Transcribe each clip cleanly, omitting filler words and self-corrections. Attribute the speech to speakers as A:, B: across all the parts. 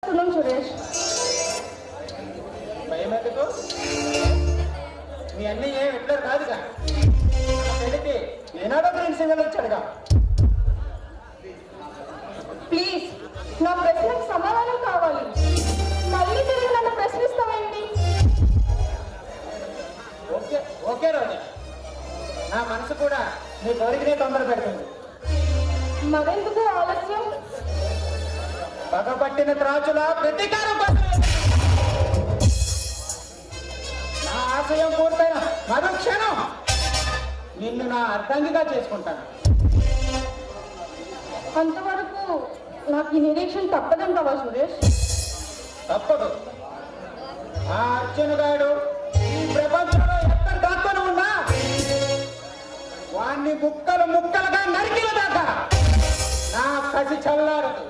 A: సురేష్,
B: భయమెందుకు? మీ అన్నయ్య ఎట్లర్ కాదుగా. పెళ్ళికి ఏనాడో గ్రీన్ సిగ్నల్ ఇచ్చాడుగా.
A: ప్లీజ్ నా ప్రశ్నకు సమాధానం కావాలి. మళ్ళీ తిరిగి నన్ను ప్రశ్నిస్తావేంటి?
B: ఓకే ఓకే రోజా, నా మనసు కూడా నీ కోరికనే తొందర పెడుతుంది.
A: మరెందుకు ఆలస్యం?
B: పగపట్టిన త్రాచుల ప్రతీకారం కోసం నా ఆశయం పూర్తయిన మరుక్షణం నిన్ను నా అర్ధంగిగా చేసుకుంటాను.
A: అంతవరకు నాకు ఈ నిరీక్షణ తప్పదంటావా సురేష్?
B: తప్పదు. ఆ అర్జునుగాడు ఈ ప్రపంచంలో ఎక్కడ దాక్కుని ఉన్నా వాణ్ణి ముక్కలు ముక్కలుగా నరికిన దాకా నా కసి చల్లారదు.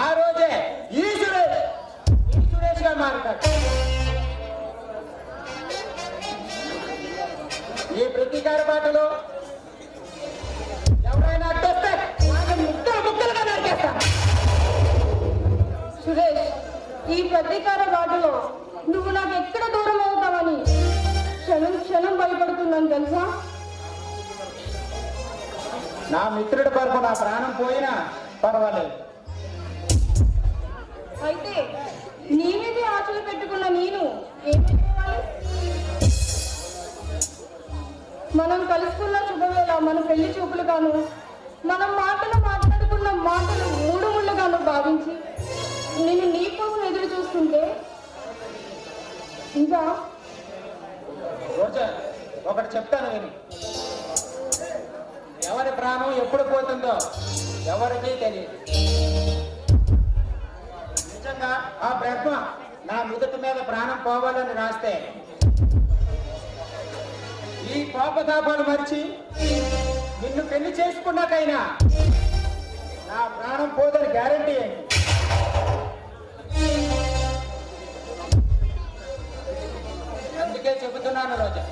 B: ఆ రోజే ఈ సురేష్ గా మారుతాడు. ఈ ప్రతీకార బాటలో ఎవరైనా అడ్డొస్తే వాడిని ముక్కలు ముక్కలుగా నరికేస్తాను.
A: సురేష్, ఈ ప్రతీకార బాటలో నువ్వు నాకు ఎక్కడ దూరం అవుతావని క్షణం క్షణం భయపడుతున్నాను తెలుసా?
B: నా మిత్రుడి కొరకు నా ప్రాణం పోయినా పర్వాలేదు.
A: అయితే నీ మీదే ఆశలు పెట్టుకున్న నేను ఏమైపోవాలి? మనం కలుసుకున్న శుభవేళ మన పెళ్లి చూపులు గాను, మనం మాట్లాడుకున్న మాటలు మూడు ముళ్ళుగాను భావించి నేను నీ కోసం ఎదురు చూస్తుంటే ఇంకా
B: రోజా, ఒకటి చెప్తాను నేను. ఎవరి ప్రాణం ఎప్పుడు పోతుందో ఎవరికీ తెలియదు. నిజంగా ఆ బ్రహ్మ నా నుదుటి మీద ప్రాణం పోవాలని రాస్తే ఈ కోపతాపాలు మరిచి నిన్ను పెళ్లి చేసుకున్నాకైనా నా ప్రాణం పోదని గ్యారంటీ ఏంటి? అందుకే చెబుతున్నాను రోజా,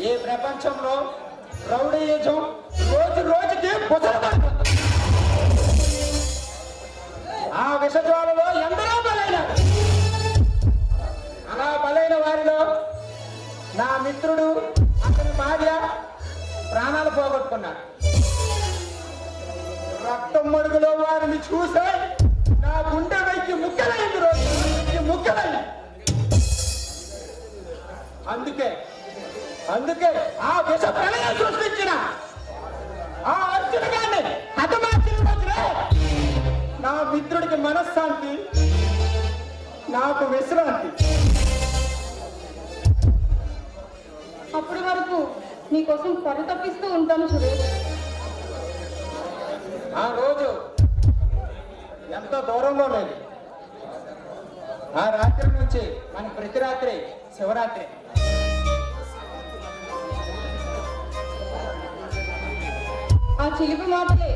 B: ఈ ప్రపంచంలో రౌడీయుజం రోజు రోజుకి బుసలపడిపోతుంది. ఆ విషజ్వాలలో ఎందరో బలైనారు. అలా బలైన వారిలో నా మిత్రుడు, అతని భార్య ప్రాణాలు పోగొట్టుకున్నాడు. రక్తం మడుగులో వారిని చూసే నా గుండె వెయ్యి ముక్కలైంది రోజు, ముక్కలైంది. అందుకే ఆ విష ప్రళయం సృష్టించిన ఆ అర్జునుగాన్ని హతమార్చిన రోజునే నా మిత్రుడికి మనశ్శాంతి, నాకు విశ్రాంతి.
A: అప్పటి వరకు నీకోసం పరితపిస్తూ ఉంటాను సురేష్.
B: ఆ రోజు ఎంతో దూరంలో లేదు. ఆ రాత్రి నుంచి మన ప్రతి రాత్రి శివరాత్రి.
A: ఆ చిలిపి మాటలే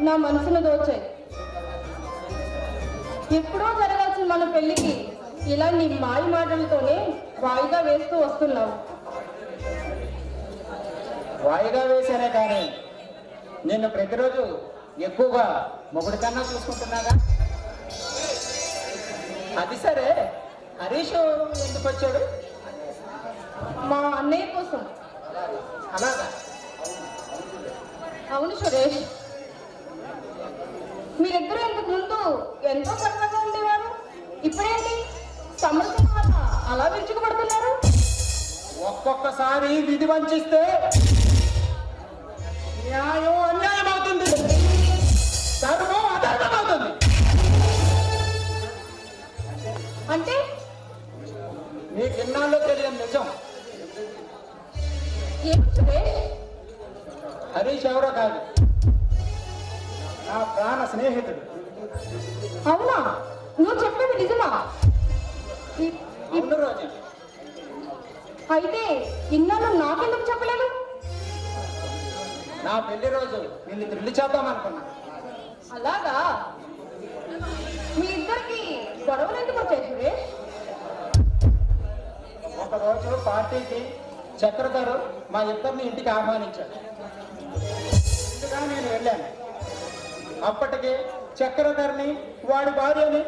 A: నా మనసును దోచాయి. ఎప్పుడో జరగాల్సిన మన పెళ్లికి ఇలా నీ మాయ మాటలతోనే వాయిదా వేస్తూ వస్తున్నావు.
B: వాయిదా వేసానే కానీ నిన్ను ప్రతిరోజు ఎక్కువగా మొగుడి కన్నా చూసుకుంటున్నాగా. అది సరే, హరీష్ ఎందుకు వచ్చాడు?
A: మా అన్నయ్య కోసం.
B: అలాగా?
A: అవును సురేష్, మీరిద్దరూ ఇంతకు ముందు ఎంతో సరదాగా ఉండేవారు. ఇప్పుడేంటి సమస్య వల్ల అలా విరుచుకుపడుతున్నారు?
B: ఒక్కొక్కసారి విధి వంచిస్తే న్యాయం అన్యాయం అవుతుంది, ధర్మం అధర్మం అవుతుంది.
A: అంటే
B: నీకు ఇన్నాళ్ళు తెలియని నిజం.
A: ఏమి సురేష్?
B: హరీష్ ఎవరో కాదు, నా ప్రాణ స్నేహితుడు.
A: అవునా? నువ్వు చెప్పేది నిజమా?
B: అవును రోజు.
A: అయితే ఇన్నాళ్ళు నాకెందుకు చెప్పలేదు?
B: నా పెళ్లి రోజు నిన్ను త్రిల్లి చేద్దాం అనుకున్నా.
A: అలాగా? మీ ఇద్దరికి గొడవలు ఎందుకు వచ్చాయి సురేష్?
B: ఒకరోజు పార్టీకి చక్రధరు మా ఇద్దరిని ఇంటికి ఆహ్వానించాడు. ఇంటిగా నేను వెళ్ళాను. అప్పటికి చక్రధర్ని వాడి భార్యని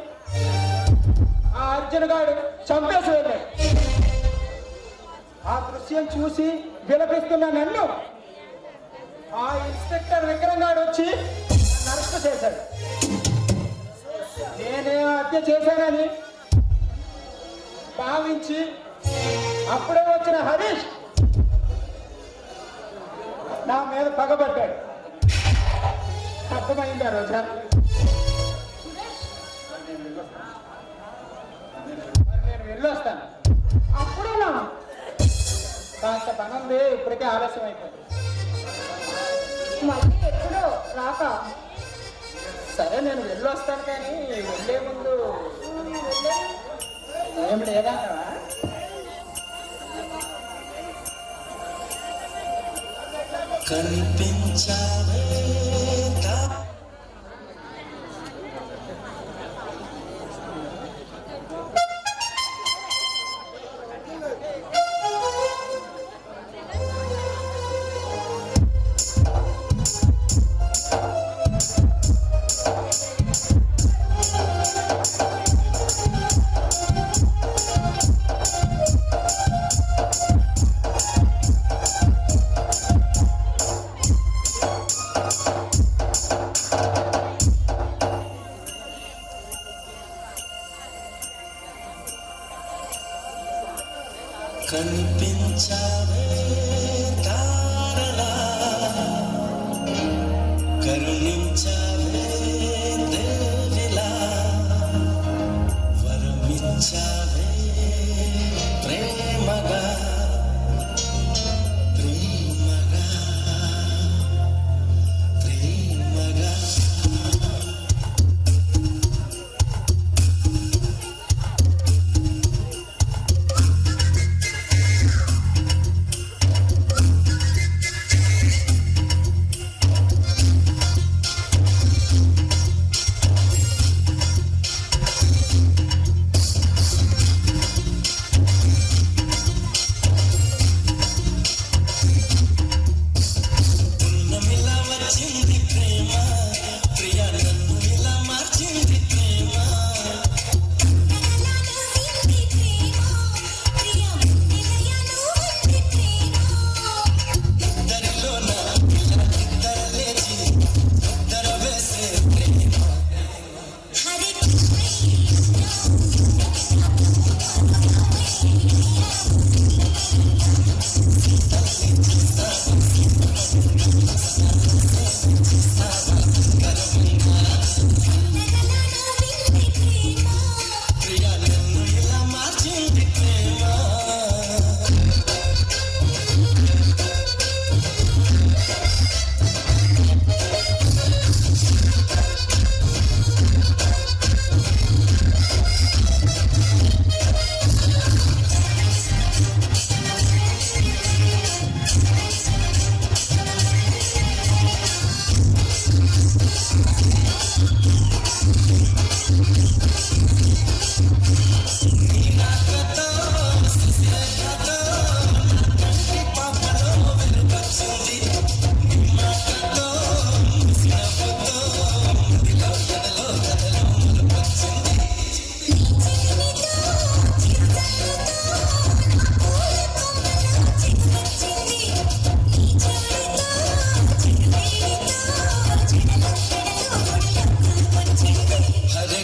B: ఆ అర్జున్ గాడు చంపేసి వెళ్ళాడు. ఆ దృశ్యం చూసి విలపిస్తున్న నన్ను ఆ ఇన్స్పెక్టర్ విక్రమ్ గాడు వచ్చి అరెస్ట్ చేశాడు. నేనే హత్య చేశానని భావించి అప్పుడే వచ్చిన హరీష్ నా మీద పగబడ్డాడు. అర్థమైందా రోజా? నేను వెళ్ళొస్తాను.
A: అప్పుడేనా?
B: కాస్త పని ఉంది, ఇప్పటికే ఆలస్యం అయిపోయింది.
A: మళ్ళీ ఎప్పుడో రాక.
B: సరే నేను వెళ్ళొస్తాను, కానీ వెళ్ళే ముందు ఏం లేదంటావా?
C: కనిపించావే కనిపించావే తారలా, కరుణించావే దేవిలా, వరమించావే ప్రేమగా ప్రేమగా ప్రేమగా. హరే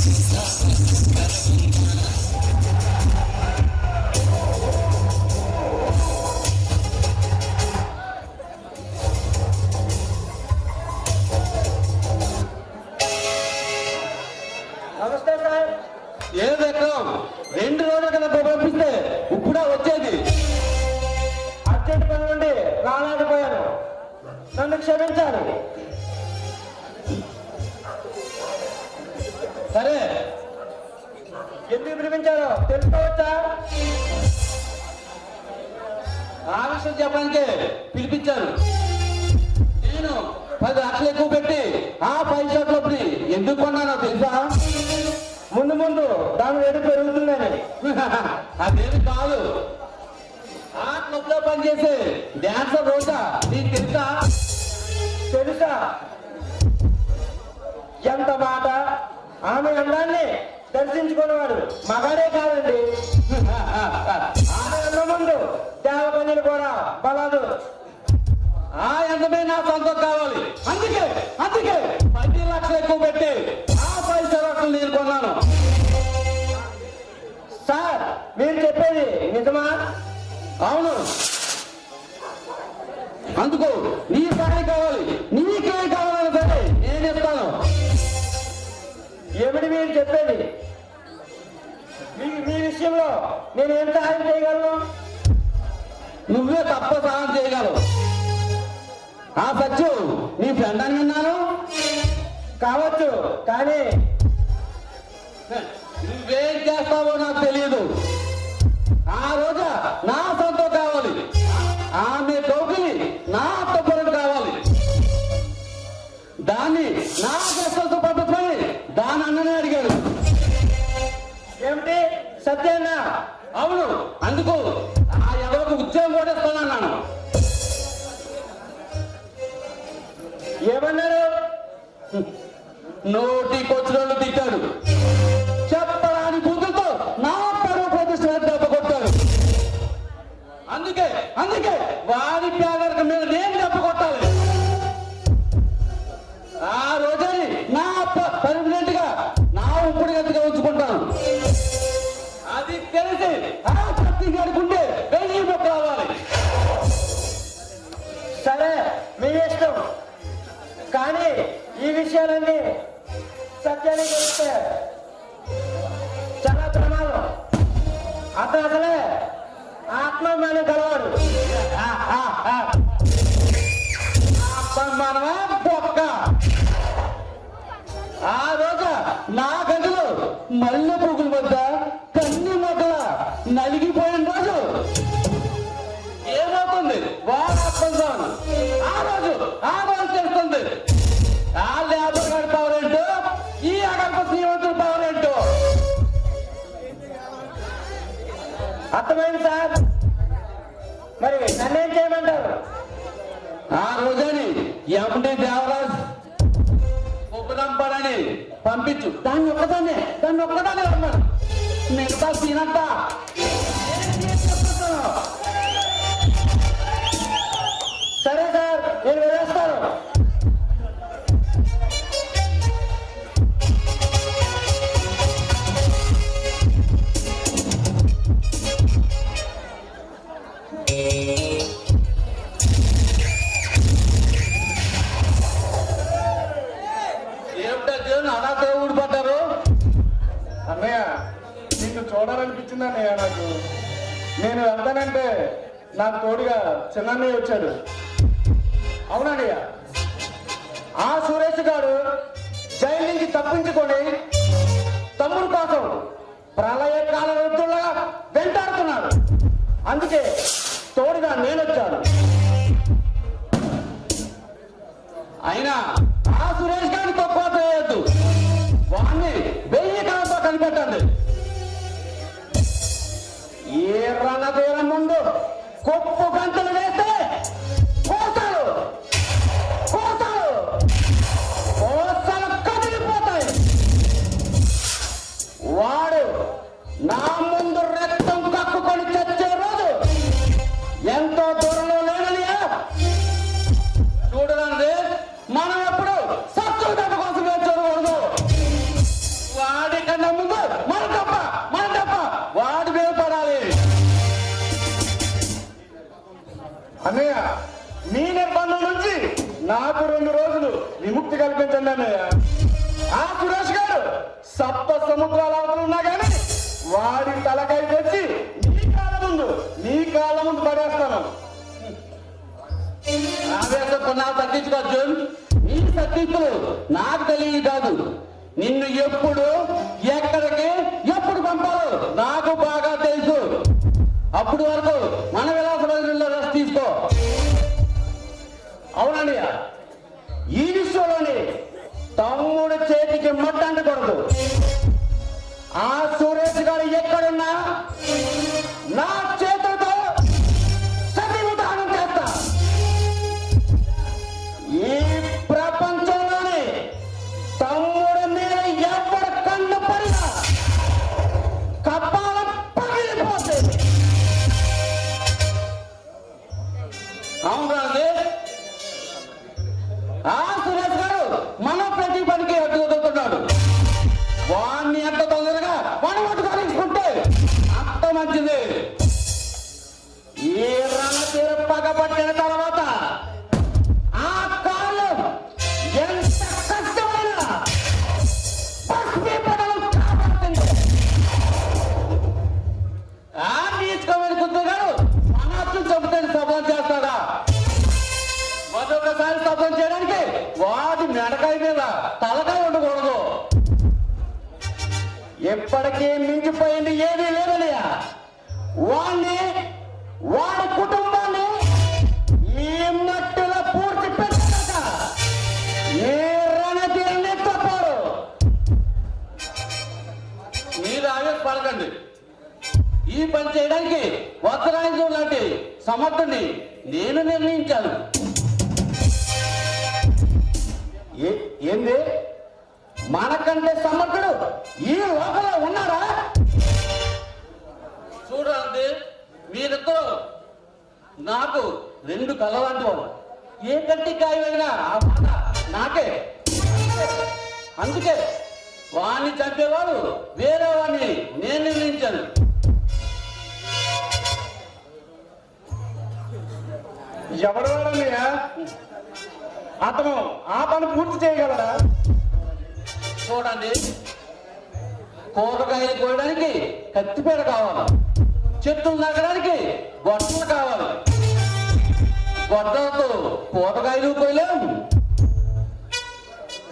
B: నమస్తే సార్.
D: ఏ విక్రమ్ 2 రోజుల కదా పంపిస్తే ఇప్పుడే వచ్చేది.
B: అర్జెంట్ పని నుండి రాలేకపోయాను, నన్ను క్షమించాలి.
D: సరే
B: ఎందుకు పిలిపించారో తెలుసుకోవచ్చా?
D: ఆ విషయం చెప్పడానికి పిలిపించాను. నేను 10 లక్షలు ఎక్కువ పెట్టి ఆ 5 షర్ట్లప్పుడు ఎందుకు కొన్నానో తెలుసా?
B: ముందు ముందు దాని రేటు పెరుగుతుందని.
D: అదేమి కాదు. ఆ క్లబ్ లో పనిచేసే డాన్సర్ రోజా నీకు తెలుసా?
B: తెలుసా? ఎంత మాట! ఆమె అందాన్ని దర్శించుకునేవాడు మగాడే కాదండి, ఆమె అన్న ముందు దేవకన్యలు కూడా బలాదు.
D: ఆ ఎంతమే నా సొంతం కావాలి. అందుకే 10 లక్షలు ఎక్కువ పెట్టి ఆ 5 షర్ట్లు నేను కొన్నాను.
B: సార్, మీరు చెప్పేది నిజమా?
D: అవును. అందుకు నీ సహాయం కావాలి. నీకేం కావాలని సరే నేను ఇస్తాను.
B: ఏమిటి మీరు చెప్పేది? మీ విషయంలో నేను ఏం సహాయం చేయగలను?
D: నువ్వే తప్ప సహాయం చేయగలవు. ఆ సచ్చు నీ ఫ్రెండ్ అని విన్నాను.
B: కావచ్చు, కానీ
D: నువ్వేం చేస్తావో నాకు తెలియదు. ఆ రోజా నా సొంతం కావాలి. ఆమె కౌకిలి నా అత్తపురం కావాలి. దాన్ని నా దశలతో పంపించమని దాని అన్ననే అడిగాడు.
B: ఏమిటి సత్యన్నా?
D: అవును. అందుకు ఆ ఎవరికి ఉద్యోగం కూడా ఇస్తానన్నాను.
B: ఏమన్నారు?
D: నోటికొచ్చినోళ్ళు తిట్టాడు. చెప్పరాని బుద్ధులతో నా పరువు ప్రతిష్ట దెబ్బ కొట్టాడు. అందుకే వారి పేదరికం మీద నేను దెబ్బ కొట్టాలి. ఆ రోజని నా పర్మనెంట్ గా నా ఉప్పుడు గతిగా ఉంచుకుంటాను. అది తెలిసి ఆ శక్తి గడుకుంటే 1000 రూపాయలు రావాలి.
B: సరే, మీ ఇష్టం. కానీ ఈ విషయాలన్నీ సత్యానికి తెలిస్తే చాలా ప్రమాదం. అతను అసలే ఆత్మాభిమానం కలవాడు.
D: మనమే బొక్క. ఆ రోజు నా గదిలో మల్లె పురుగుల వద్ద కన్ని మొక్కల నలిగిపోయిన రోజు ఏమవుతుంది? వాడు అర్థం. ఆ రోజు తెలుస్తుంది. ఆ లేబర్ గారి పవర్ ఏంటో, ఈ అగల్ప శ్రీమంతుల పవర్ ఏంటో.
B: అర్థమైంది సార్. మరి నన్నేం చేయమంటారు?
D: ఆ రోజని ఎండి దేవరాజ్ ఉపదంపడని పంపించు. దాన్ని ఒక్కదాన్ని రమ్మను. మిగతా సీనంతా
B: సరే సార్, నేను వెళ్ళేస్తాను.
D: ఏమిటో అలా దేవుడు పడ్డారు.
E: అన్నయ్య, నిన్ను చూడాలనిపించింది అన్నయ్య నాకు. నేను వెళ్తానంటే నాకు తోడుగా చిన్నన్నయ్య వచ్చాడు.
B: అవునయ్య, ఆ సురేష్ గారు జైలు నుంచి తప్పించుకొని తమ్ముడు కోసం ప్రళయకాల వృద్ధులుగా వెంటాడుతున్నాడు. అందుకే తోడుగా నేనొచ్చాను.
D: అయినా ఆ సురేష్ గారిని తక్కువ చేయొద్దు. వాడిని 1000 కాలంతో కనిపెట్టండి.
B: ఏ రణదీరం ముందు కొప్పు గంటలు వేస్తే కోసాలు కదిలిపోతాయి. వాడు నా ముందు రక్తం కక్కుకొని చచ్చే రోజు ఎంతో దూరంలో లేననియా.
D: చూడదండి, మనం ఎప్పుడు సత్తు దెబ్బ కోసం వేసుకోకూడదు. వాడి కన్నా ముందు మన తప్ప వాడి మీద పడాలి.
E: అన్నయ్య నీ నిర్బంధం నుంచి నాకు 2 రోజులు విముక్తి కల్పించండి అన్నయ్య. ఆ సురేష్ గారు సప్త సముద్రాల అవతల ఉన్నా కానీ వాడి తలకై తెచ్చి నీ కాళ్ళ ముందు పడేస్తాను.
D: ఆవేశం కొన్నాళ్ళు తగ్గించుకో అర్జున్. నీ సత్తిత్తులు నాకు తెలియదు కాదు. నిన్ను ఎప్పుడు ఎక్కడికి ఎప్పుడు పంపాలో నాకు బాగా తెలుసు. అప్పుడు వరకు మన విలాస రోజుల్లో రెస్ట్ తీసుకో.
B: అవునండి, ఈ విషయంలోని తమ్ముడు చేతికి మట్ట అంటకూడదు. ఆ సురేష్ గారు ఎక్కడున్నా నా చేతులతో సతీవిధానం చేస్తా. ఈ ప్రపంచంలోనే తమ్ముడి మీద ఎవరు కన్ను పడినా కపాలం పగిలిపోతుంది.
D: అవును రాజే, ఆ సురేష్ గారు మన ప్రతి పనికి అడ్డు వదులుతున్నాడు. వాణ్ణి ఎంత తొందరగా పని పట్టుకోనించుకుంటే అంత మంచిది.
B: ఈ రణతీర పగబట్టిన తర్వాత ఆ కాలం ఎంత కష్టమైనా పసిపడలు కాబడుతుంది.
D: ఆ నీచుకోమని గుర్తుగాడు మన అర్థం చెబితే శబ్దం చేస్తాడా? మరొకసారి శబ్దం చేయడానికి వాడి మెడకాయ మీద తలకాయ ఉండకూడదు.
B: ఎప్పటికీ మించిపోయింది ఏదీ లేదనయ్యా. వాణ్ణి వాడి కుటుంబాన్ని ఈ మట్టిలో పూర్తి పెట్టాక ఏ రణతీరుని తప్పారు.
D: మీరు ఆవేశపడకండి. ఈ పని చేయడానికి వజ్రాయుధం లాంటి సమర్థుని నేను నిర్ణయించాను.
B: ఏంది మనకంటే సమర్థుడు ఈ లోపల ఉన్నాడా?
D: చూడండి, మీరిద్దరూ నాకు 2 కళ్ళ లాంటి వాడు. ఏ కంటి గాయమైనా ఆ మాట నాకే. అందుకే వాణ్ణి చంపేవాడు వేరే వాడిని నేను నిర్ణయించాను.
E: ఎవడు వాడన్నయ్య? అతను ఆ పని పూర్తి చేయగలడా?
D: చూడండి, కూరగాయలు కోయడానికి కత్తిపేట కావాలి, చెట్లు నగడానికి గొడ్డలు కావాలి. గొడ్డలతో కూరగాయలు కోయలేం,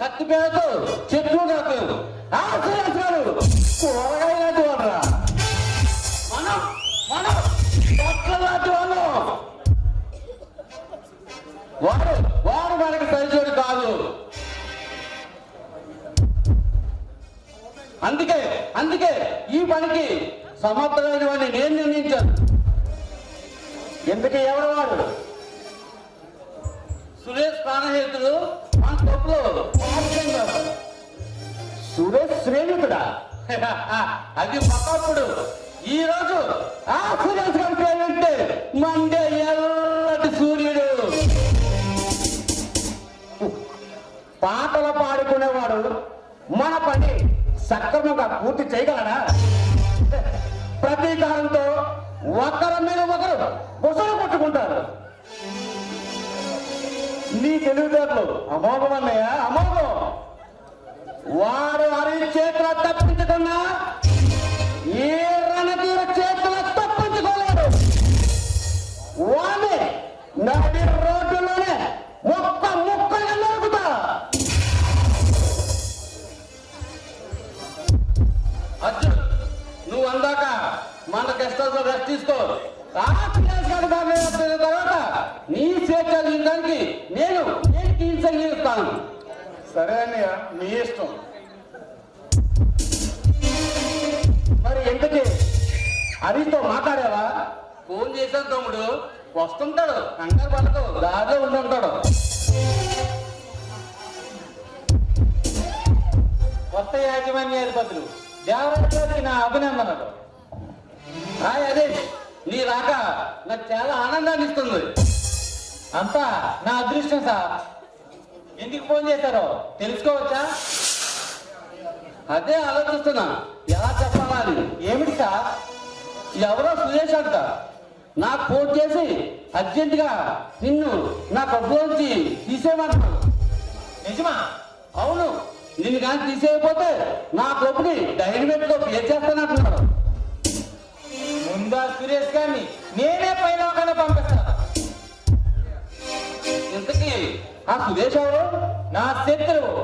D: కత్తిపేటతో చెట్లు నరకలేము.
B: ఆ సురేష్ గారు కూరగాయ లాంటి వాడరా?
D: మనం మనం
B: పట్ల లాంటి వాళ్ళు.
D: వాడు వాడు మనకి సరిచోడు కాదు. అందుకే ఈ పనికి సమర్థమైన వాడిని నేను నిర్ణయించాను.
B: ఎందుకు ఎవరు వాడు?
D: సురేష్ ప్రాణహితుడు మన తప్పులో
B: సురేష్ శ్రేణికుడా?
D: అది ఒకప్పుడు. ఈ రోజు
B: ఆ సురేష్ గారి పేరంటే
D: మండే ఎల్లటి సూర్యుడు.
B: పాటలు పాడుకునేవాడు మన పని సక్రమంగా పూర్తి చేయగలడా? ప్రతీకారంతో ఒకరి మీద ఒకరు బుసలు కొట్టుకుంటారు. నీ తెలివితేటలు అమోఘం అన్నయ్య, అమోఘం. వాడు అరి చేతుల తప్పించుకున్నా ఈ రణతీర చేతుల తప్పించుకోలేడు. వాడిని నడి రోడ్డులోనే ముక్కలుగా నరుకుతా.
D: అర్జున్, నువ్వు అందాక మన గెస్ట్ హౌస్ లో రెస్ట్ తీసుకో. తర్వాత నీ స్వేచ్ఛ జీవితానికి నేను ఇస్తాను.
E: సరే అన్నయ్య, మీ ఇష్టం.
B: మరి ఎందుకు హరితో మాట్లాడావా?
D: ఫోన్ చేశాను తమ్ముడు, వస్తుంటాడు. కంగారు పడకు, దారిలో ఉండుంటాడు.
B: కొత్త యాజమాన్యాధిపతులు దేవరాజు గారికి నా అభినందనలు.
D: అదే నీ రాక నాకు చాలా ఆనందాన్ని ఇస్తుంది.
B: అంతా నా అదృష్టం సార్. ఎందుకు ఫోన్ చేశారో తెలుసుకోవచ్చా?
D: అదే ఆలోచిస్తున్నా ఎలా చెప్పాలని.
B: ఏమిటి సార్?
D: ఎవరో సురేష్ అంట నాకు ఫోన్ చేసి అర్జెంటుగా నిన్ను నా కబ్బులోంచి తీసేయమంటున్నాను.
B: నిజమా?
D: అవును, నిన్ను కానీ తీసేయకపోతే నా కప్పుని డైనమేట్తో పే చేస్తానంటున్నాడు.
B: ముందా సురేష్ గారిని నేనే పైలోకాన్ని పంపిస్తాను.
D: ఇంతకీ ఆ సురేష్ ఎవరు?
B: నా శత్రువు.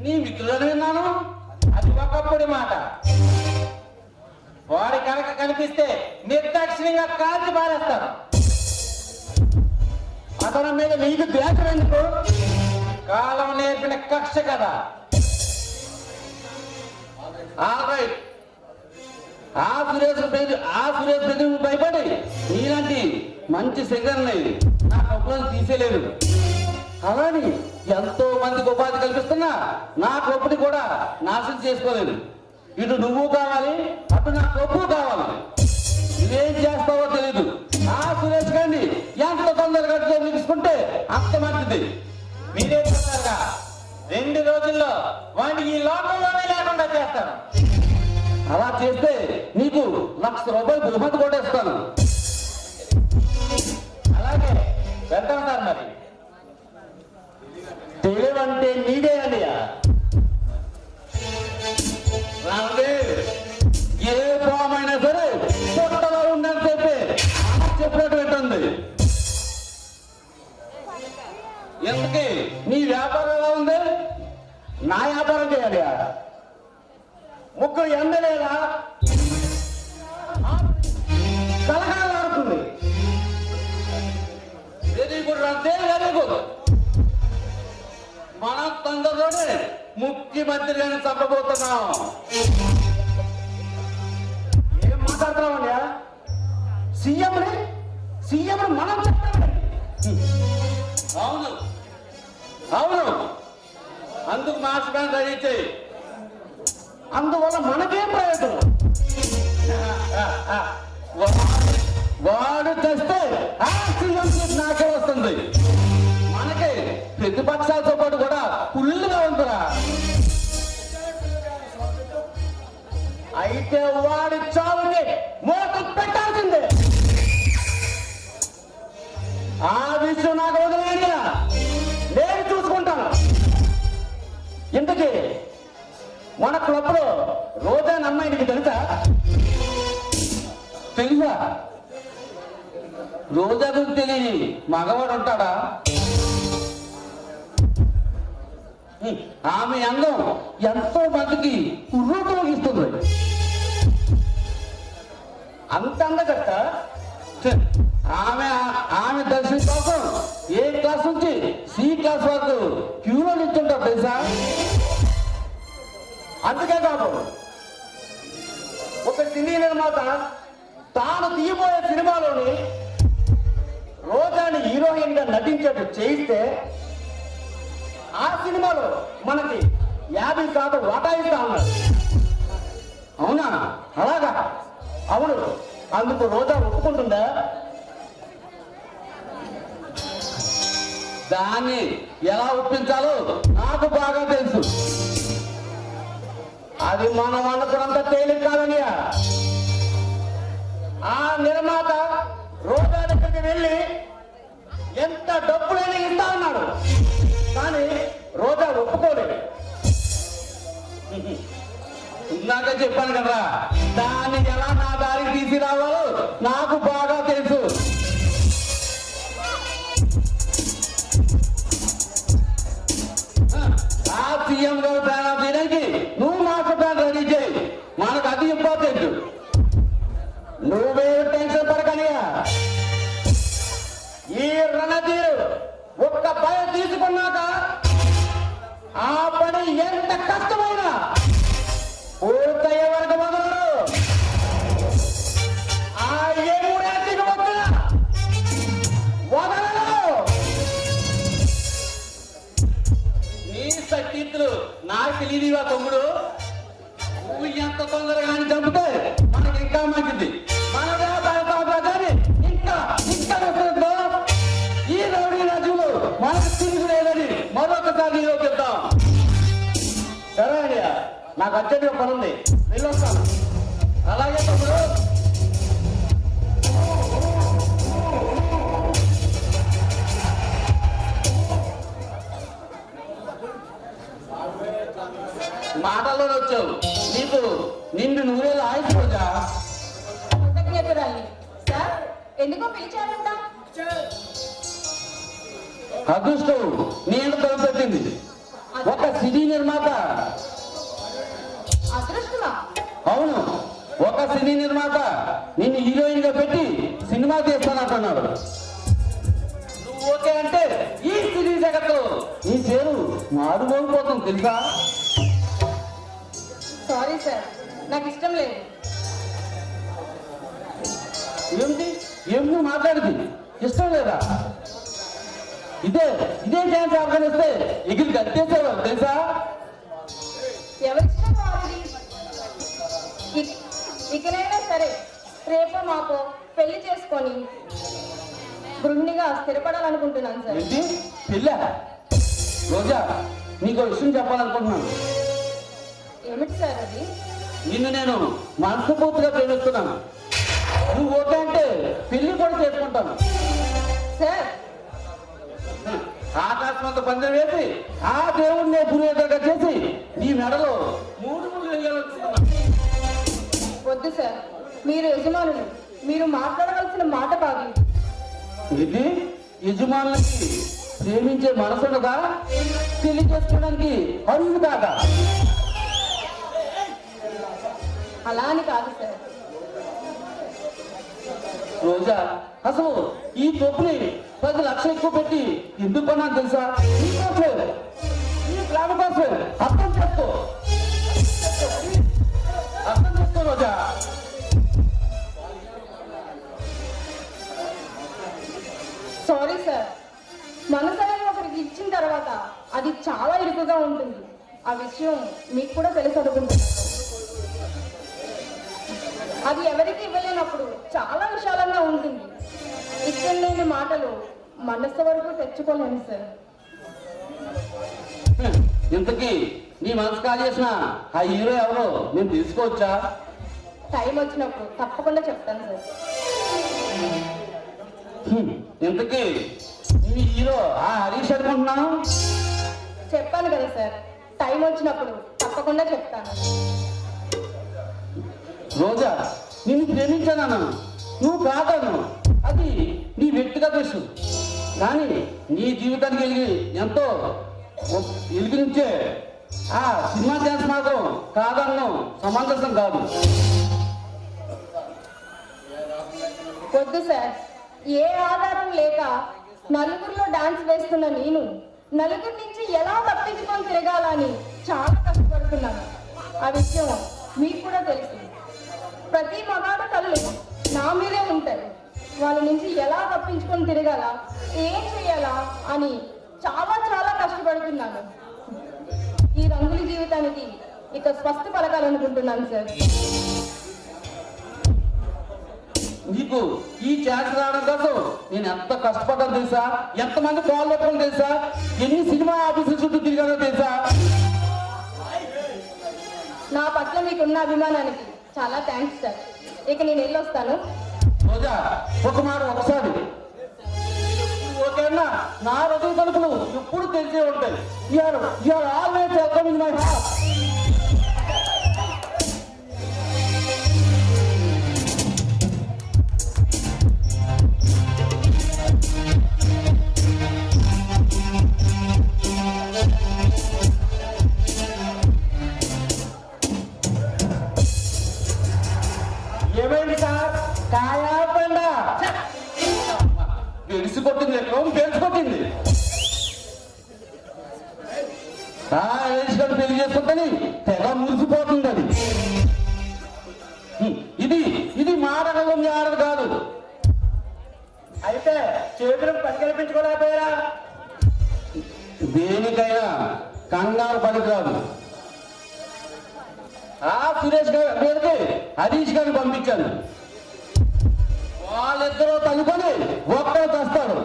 D: నీ మిత్రులని విన్నాను.
B: అది ఒకప్పుడు మాట. వాడి కనుక కనిపిస్తే నిర్దాక్షిణ్యంగా కాల్చి పారేస్తాను.
D: అతని మీద నీకు ద్వేషం ఎందుకు?
B: కాలం నేర్పిన కక్ష కదా.
D: ఆల్రైట్, ఆ సురేష్ బెదిరి భయపడి నీలాంటి మంచి సింగర్ని నా కప్పులను తీసేయలేదు. అలాని ఎంతో మందికి ఉపాధి కల్పిస్తున్నా నా కప్పుని కూడా నాశనం చేసుకోలేదు. ఇటు నువ్వు కావాలి, అటు నా కప్పు కావాలి. నువ్వేం చేస్తావో తెలీదు. ఆ సురేష్ గారిని ఎంత తొందరగా తీసుకుంటే అంత మంచిది.
B: మీరే చెప్తారుగా, 2 రోజుల్లో వాడిని ఈ లోకంలోనే లేకుండా చేస్తాను.
D: అలా చేస్తే నీకు ₹1,00,000 బహుమతి కూడా ఇస్తాను.
B: అలాగే వెళ్తాం సార్. మరి
D: తెలివంటే నీదే అని రాదే. ఏ పామైనా సరే పొట్టలో ఉందని చెప్పి చెప్పినట్టు పెట్టండి. ఎందుకు నీ వ్యాపారం ఎలా ఉంది? నా వ్యాపారం చేయాలి. ముగ్గురు ఎండలేదా కలగాలాడుతుంది. వెరీ గుడ్ అంటే వెరీ గుడ్. మన తొందరలోనే ముఖ్యమంత్రిని చంపబోతున్నాం. ఏం మాట్లాడుతున్నామయ్యా? సీఎం మనం చెప్తాం. అవును అవును, అందుకు మాస్టర్ ప్లాన్ రెడీ చేయి. అందువల్ల మనకేం ప్రయోజనం? వాడు తెస్తే ఆ సీఎం సీట్ నాకే వస్తుంది. మనకి ప్రతిపక్షాలతో పాటు కూడా ఫుల్గా ఉందిరా. అయితే వాడి చావుని మోసం పెట్టాల్సిందే. ఆ విషయం నాకు వదిలేయండి, నేను చూసుకుంటాను. ఇంతకీ మన క్లబ్ లో రోజా అమ్మాయి నీకు తెలుసా? తెలుసా? రోజా గురించి తెలియని మగవాడు ఉంటాడా? ఆమె అందం ఎంతో మందికి కుర్రూతోగిస్తుంది. అంత అందగట్ట. ఆమె దర్శనం కోసం ఏ క్లాస్ నుంచి సి క్లాస్ వరకు క్యూలో నిల్చుంటారు తెలుసా? అందుకే కాదు, ఒక సినీ నిర్మాత తాను తీయబోయే సినిమాలోని రోజాని హీరోయిన్ గా నటించేట్టు చేయిస్తే ఆ సినిమాలో మనకి 50% వాటా ఇస్తా అన్నాడు. అవునా? అలాగా? అవును. అందుకు రోజా ఒప్పుకుంటుందా? దాన్ని ఎలా ఒప్పించాలో నాకు బాగా తెలుసు. అది మనం అనుకున్నంత తేలిక కాదని ఆ నిర్మాత రోజా దగ్గరికి వెళ్ళి ఎంత డబ్బులైనా ఇస్తా అన్నాడు. కానీ రోజా ఒప్పుకోలేదు. ఇందాక చెప్పాను కదా, దాన్ని ఎలా నా దారికి తీసుకురావాలో నాకు బాగా తెలుసు. ఆ సీఎం గారు ప్లాన్ చేయడానికి నువ్వు మాకు ప్లాన్ రెడీ చేయి. మనకు అది ఇంపార్టెంట్. నువ్వే టెన్షన్ పడకనియా. ఈ రణతీరు ఒక్క భయం తీసుకున్నాక ఆ పని ఎంత కష్టమైనా పూర్తయ్యే వరకు మొదలు. ఆ ఏమూరేటికి వచ్చిన వదలరు. నీ శక్తిలు నాకు తెలియదువా తమ్ముడు. నువ్వు ఎంత తొందరగా చంపితే మనకి ఇంకా మంచిది. మన వ్యాపారాన్ని ఇంకా ఈ రౌడీ రాజులు మనకు తిరిగి లేదని మరొకసారి నిరూపిద్దాం. సరే అయ్యా, నా నాకు అర్జెంట్గా పని ఉంది, వెళ్ళొస్తాను. అలాగే తమ్ముడు. మాటల్లోనే వచ్చావు. నీకు నూరేళ్ళు ఆయుష్ రోజా.
A: కృతజ్ఞతరాలి సార్. ఎందుకో పిలిచారంట?
D: అదృష్టం నేను తలపెట్టింది. ఒక సినీ నిర్మాత.
A: అదృష్టమా?
D: అవును, ఒక సినీ నిర్మాత నిన్ను హీరోయిన్ గా పెట్టి సినిమా తీస్తానంటున్నాడు. నువ్వు ఓకే అంటే ఈ సినీ జగత్తు నీ పేరు మారుమోగిపోతుంది తెలుసా.
A: సారీ సార్, నాకు ఇష్టం లేదు.
D: ఏమి మాట్లాడింది? ఇష్టం లేదా? ఇదే ఛాన్స్ ఆర్గనైస్తే ఎగిరి గట్టేసేవారు తెలుసా.
A: ఎవరిష్టం వారిది. ఇకనైనా సరే రేపో మాపో పెళ్లి చేసుకొని గృహిణిగా స్థిరపడాలనుకుంటున్నాను సార్.
D: ఏంటి పిల్ల? రోజా, నీకు విషయం చెప్పాలనుకుంటున్నాను.
A: ఏమిటి సార్ అది?
D: నిన్ను నేను మనస్ఫూర్తిగా ప్రేమిస్తున్నాను. నువ్వు ఓకే అంటే పెళ్లి కూడా చేసుకుంటాను.
A: సార్,
D: ఆకాశమంత పందెం వేసి ఆ దేవుడిని పురోగతిగా చేసి నీ మెడలో 3 ముళ్ళు వేయాలనుకుంటున్నాను.
A: వద్దు సార్, మీరు యజమానులు, మీరు మాట్లాడవలసిన మాట కాదు.
D: ఇది యజమానులకి ప్రేమించే మనసుగా పెళ్లి చేసుకోవడానికి అరువు కాదా?
A: అలా అని కాదు సార్.
D: రోజా, అసలు ఈ తొప్పుని 10 లక్షలు ఎక్కువ పెట్టి ఎందుకు కొన్నాను తెలుసా? నీకోసమే, ఈ ప్లాన్ కోసమే. అర్థం చేసుకో రోజా.
A: సారీ సార్, మనసు అనేది ఒకరికి ఇచ్చిన తర్వాత అది చాలా ఇరుకుగా ఉంటుంది. ఆ విషయం మీకు కూడా తెలిసి అనుకుంటుంది. అది ఎవరికి ఇవ్వలేనప్పుడు చాలా విశాలంగా ఉంటుంది. ఇష్టం లేని మాటలు మనస్సు వరకు తెచ్చుకోలేను సార్.
D: ఇంతకీ నీ మనసు కాల్ చేసిన ఆ హీరో ఎవరో నేను తీసుకోవచ్చా?
A: టైం వచ్చినప్పుడు తప్పకుండా చెప్తాను సార్.
D: ఇంతకీ నీ హీరో ఆ హరీష్ అనుకుంటున్నాను.
A: చెప్పాను కదా సార్, టైం వచ్చినప్పుడు తప్పకుండా చెప్తాను.
D: రోజా, నిన్ను ప్రేమించాను, నువ్వు కాదను. అది నీ వ్యక్తిగత విషయం. కానీ నీ జీవితానికి ఎంతో వెలిగించే ఆ సినిమా ఛాన్స్ మాత్రం కాదన్నం సమంజసం కాదు.
A: వద్దు సార్, ఏ ఆధారం లేక నలుగురిలో డాన్స్ వేస్తున్న నేను నలుగురి నుంచి ఎలా తప్పించుకొని తిరగాలని చాలా కష్టపడుతున్నాను. ఆ విషయం మీకు కూడా తెలుసు. ప్రతి మగాడు కళ్ళు నా మీదే ఉంటారు. వాళ్ళ నుంచి ఎలా తప్పించుకొని తిరగాలా, ఏం చేయాలా అని చాలా చాలా కష్టపడుతున్నాను. ఈ రంగుల జీవితానికి ఇక స్వస్తి పలకాలనుకుంటున్నాను సార్.
D: నీకు ఈ ఛాన్స్ రావడం కోసం నేను ఎంత కష్టపడ్డాను తెలుసా? ఎంతమంది కాల్ పెట్టుకుని తెలుసా? ఎన్ని సినిమా ఆఫీసుల చుట్టూ తిరిగానో తెలుసా?
A: నా పట్ల మీకున్న అభిమానానికి చాలా థ్యాంక్స్ సార్. ఇక నేను వెళ్ళొస్తాను.
D: రోజా, ఒక మాట ఒకసారి ఓకేనా? నా హృదయ తలుపులు ఎప్పుడు తెలిసే ఉంటాయి. You are always welcome in my heart. ఏమైంది సార్? కాయా పండా? గెలిసి కొట్టింది, గెలిచి కొట్టింది. గెలిచి పెళ్లి చేసుకుంటని తెగ మురిసిపోతుంది అది. ఇది మాటలు ఆడదు కాదు.
B: అయితే చేతులకు పట్టుకెళ్ళిపించుకోలేకపోయారా?
D: దేనికైనా కంగారు పనికిరాదు. ఆ సురేష్ గారి మీదకి హరీష్ గారిని పంపించాను. వాళ్ళిద్దరూ తలుకొని ఒక్కరు తెస్తాడు.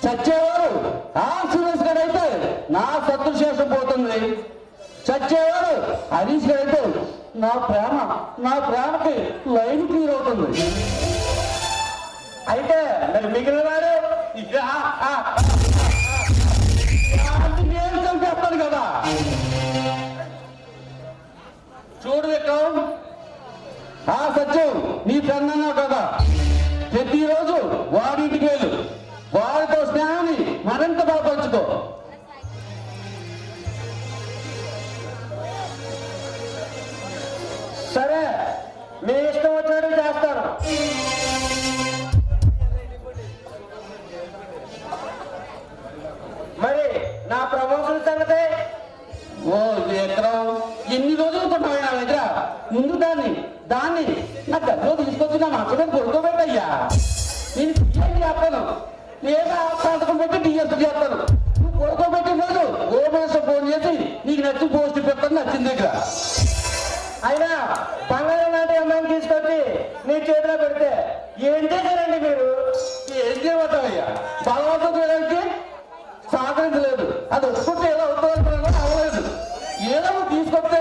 D: చచ్చేవారు ఆ సురేష్ గారు అయితే నా శత్రుశేషం పోతుంది. చచ్చేవాడు హరీష్ అయితే నా ప్రేమకి లైన్ క్లియర్ అవుతుంది.
E: అయితే మరి మిగిలిన వాడు
D: నేను చంపేస్తాను కదా. చూడు విక్రమ్, ఆ సత్యం నీ ఫ్రెండ్ అన్నావు కదా, ప్రతిరోజు వాడింటికి వెళ్ళు, వాడితో స్నేహాన్ని మరింత బలపరుచుకో.
E: సరే, మీ ఇష్టం వచ్చినట్టు చేస్తాను. మరి నా ప్రమోషన్ సంగతి?
D: ఓ విక్రమ్, ఎన్ని రోజులు కొట్టావు నా దగ్గర? ముందు దాన్ని నా గదిలో తీసుకొచ్చి నా మంచం మీద పడుకోబెట్టయ్యా. నేను డిఎస్ చేస్తాను, లేదా సంతకం పెట్టి డిఎస్ చేస్తాను. నువ్వు పడుకోబెట్టిన రోజు ఓమేశ్వర ఫోన్ చేసి నీకు నచ్చి పోస్ట్ పెట్టాను, నచ్చిన దగ్గర.
E: అయినా బంగారం లాంటి అమ్మాయిని తీసుకొచ్చి నీ చేతిలో పెడితే ఏం చేశారండి మీరు?
D: ఏం చేయమంటావయ్యా? బలవంతం చేయడానికి సహకరించలేదు. అది ఒప్పుకుంటే ఏదో అవుతుంది కూడా అవ్వలేదు. ఏదో నువ్వు తీసుకొస్తే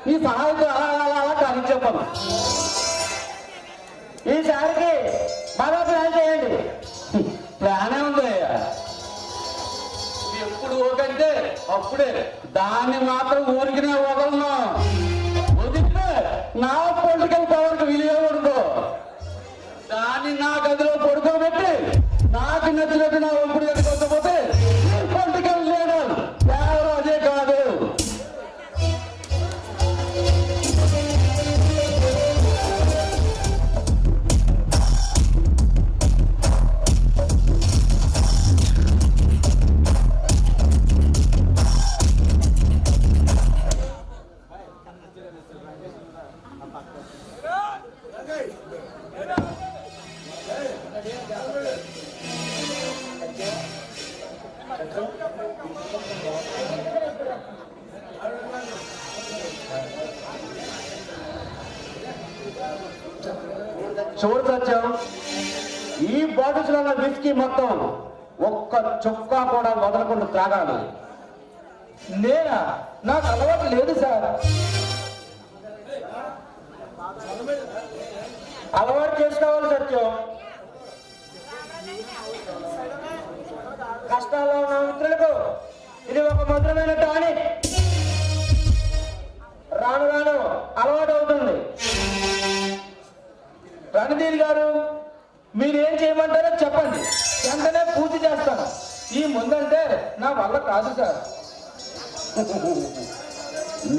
D: నీ సహాయంతో అలా కానీ చెప్పాను.
E: ఈసారికి బాగా ప్లాన్ చేయండి.
D: ప్లానే ఉంది అయ్యా. ఎప్పుడు ఓకంటే అప్పుడే, దాన్ని మాత్రం ఊరికినే వదలను. వదిలితే నా పొలిటికల్ పవర్కి విలువ ఉండదు. దాన్ని నా గదిలో పడుకోబెట్టి నాకు నచ్చినట్టు నా ఒప్పుడు కట్టుకోకపోతే పొలిటికల్ లీడర్ ఎవరు అదే కాదు.
E: చూడు సత్యం, ఈ బాటిల్స్ లో ఉన్న విస్కీ మొత్తం ఒక్క చుక్క కూడా వదలకుండా తాగాలి.
B: నేనా? నాకు అలవాటు లేదు సార్.
E: అలవాటు చేసుకోవాలి సత్యం. కష్టాల్లో ఉన్న మిత్రులకు ఇది ఒక మధురమైన టానిక్. రాను రాను అలవాటు అవుతుంది.
B: రణధీర్ గారు, మీరేం చేయమంటారో చెప్పండి, వెంటనే పూర్తి చేస్తాను. ఈ ముందంటే నా వల్ల కాదు సార్.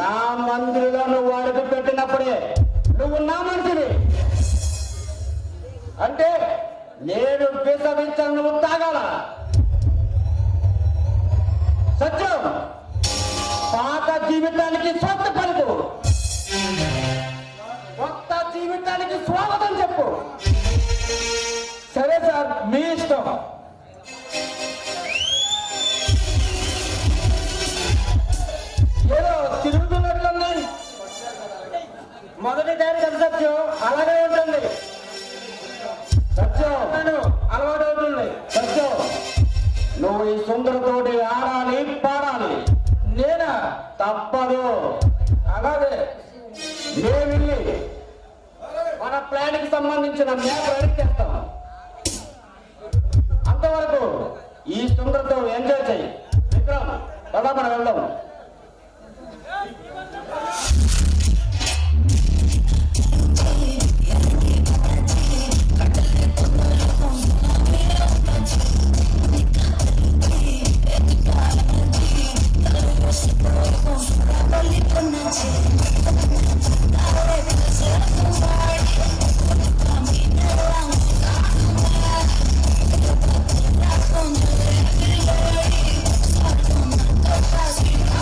D: నా మందిరిలో నువ్వు అడుగు పెట్టినప్పుడే నువ్వు నా మనిషివి. అంటే నేను విసవించను, నువ్వు తాగాల. సత్యం, పాత జీవితానికి స్వస్థ పలుకు, కొత్త జీవితానికి స్వాగతం చెప్పు.
B: సరే సార్, మీ ఇష్టం. ఏదో తిరుగుతున్నట్లుంది.
E: మొదటిసారి కదా సత్యం, అలాగే ఉంటుంది.
D: సత్యం,
E: అలవాటు అవుతుంది.
D: సత్యం, నువ్వు ఈ సుందరతోటి ఆడాలి, పాడాలి.
B: నేనా?
D: తప్పదు.
B: అలాగే.
D: మేమిల్లి మన ప్లాన్ కి సంబంధించిన మ్యాప్ రెడీ చేస్తాం. అంతవరకు ఈ సుందరతో ఎంజాయ్ చేయి. విక్రమ్, పద మనం వెళ్దాం.
F: Con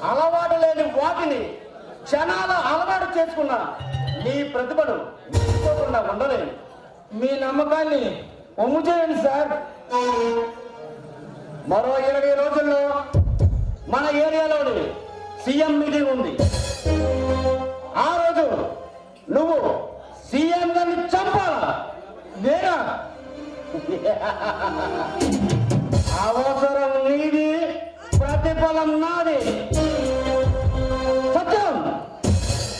E: అలవాటు లేని వాటిని క్షణాల అలవాటు చేసుకున్న నీ ప్రతిభను మించిపోకుండా ఉండలేను.
B: మీ నమ్మకాన్ని ఒమ్ము చేయండి సార్.
E: మరో 20 రోజుల్లో మన ఏరియాలోని సీఎం మీటింగ్ ఉంది. ఆ రోజు నువ్వు సీఎం గారిని చంపాలా?
B: నేనా?
E: అవసరం నీది, ప్రతిఫలం నాది. సత్యం,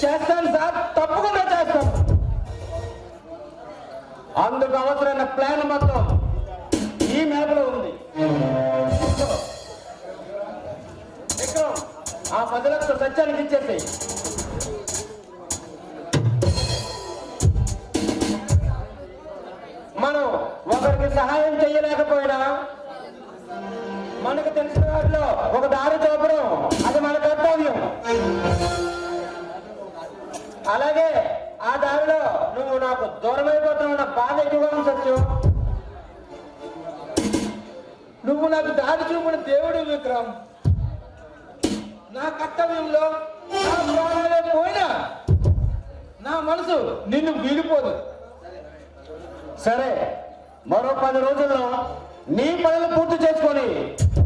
B: చేస్తాను సార్, తప్పకుండా చేస్తాను.
E: అందుకు అవసరమైన ప్లాన్ మొత్తం ఈ మ్యాప్ లో ఉంది. విక్రమ్, ఆ 10 లక్షలు సత్యానికి ఇచ్చేసి మనం ఒకరికి సహాయం చేయలేకపోయినా మనకు తెలిసిన వాటిలో ఒక దారి చూపడం అది మన కర్తవ్యం. అలాగే ఆ దారిలో నువ్వు నాకు దూరమైపోతున్న బాధ ఎక్కువగా ఉంది సత్యం.
B: నువ్వు నాకు దారి చూపిన దేవుడు విక్రమ్. నా కర్తవ్యంలో నా ప్రాణాలే పోయినా నా మనసు నిన్ను వీడిపోదు.
E: సరే, మరో 10 రోజుల్లో నీ పనులు పూర్తి చేసుకొని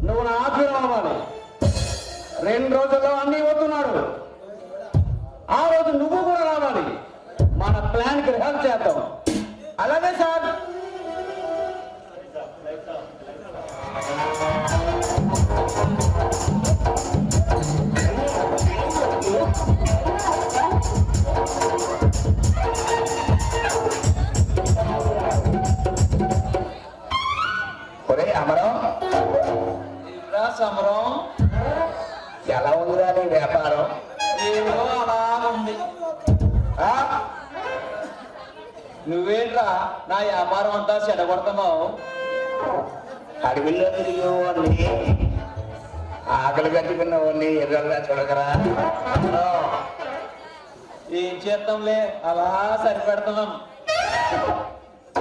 E: నువ్వు నా ఆత్మీయం అవ్వాలి. 2 రోజుల్లో అన్నీ వస్తున్నాడు. ఆ రోజు నువ్వు కూడా రావాలి. మన ప్లాన్ కి హెల్ప్ చేద్దాం.
B: అలాగే సార్.
E: ఒరే అమరం,
B: సమరం
E: ఎలా ఉందిరా నీ వ్యాపారం?
B: ఏదో అలా ఉంది.
E: ఆ?
B: నువ్వేంట్రా నా వ్యాపారం అంతా చెడగొడుతున్నావు?
E: అడవిలో తిరిగేవాడిని, ఆకలి కట్టుకున్నవాడిని ఎర్రగా చూడకరా.
B: ఏం చేద్దాంలే, అలా సరిపెడుతున్నాం.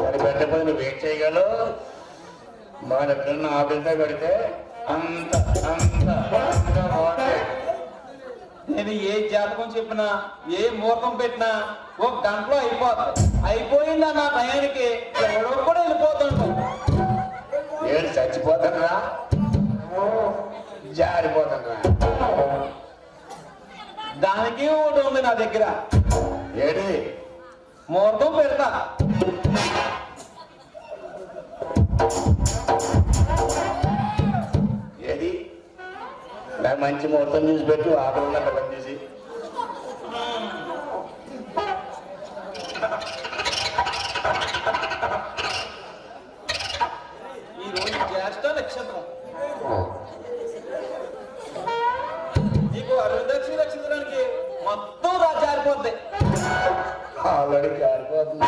E: సరిపెట్టకపోతే నువ్వు ఏం చేయగలవు? మా దగ్గర ఆకలితో పెడితే అంత అంత అంత బాగుంటాయి.
B: నేను ఏ జాతకం చెప్పినా ఏ ముహూర్తం పెట్టినా ఒక గంటలో అయిపోతుంది. అయిపోయిందా నా టయానికి ఎవడో కూడా వెళ్ళిపోతుంటాం.
E: ఏడు చచ్చిపోతానరా, జారిపోతానరా.
B: దానికి ఒకటి ఉంది నా దగ్గర.
E: ఏడి
B: ముహూర్తం పెడతా.
E: ఏది నాకు మంచి ముహూర్తం చూసి పెట్టు, ఆకలి ఉన్న పిల్లని చూసి.
B: ఈ రోజు జ్యేష్ఠ నక్షత్రం. నీకు అరుదక్షి నక్షత్రానికి మొత్తం జారిపోద్ది.
E: ఆల్రెడీ జారిపోతుంది.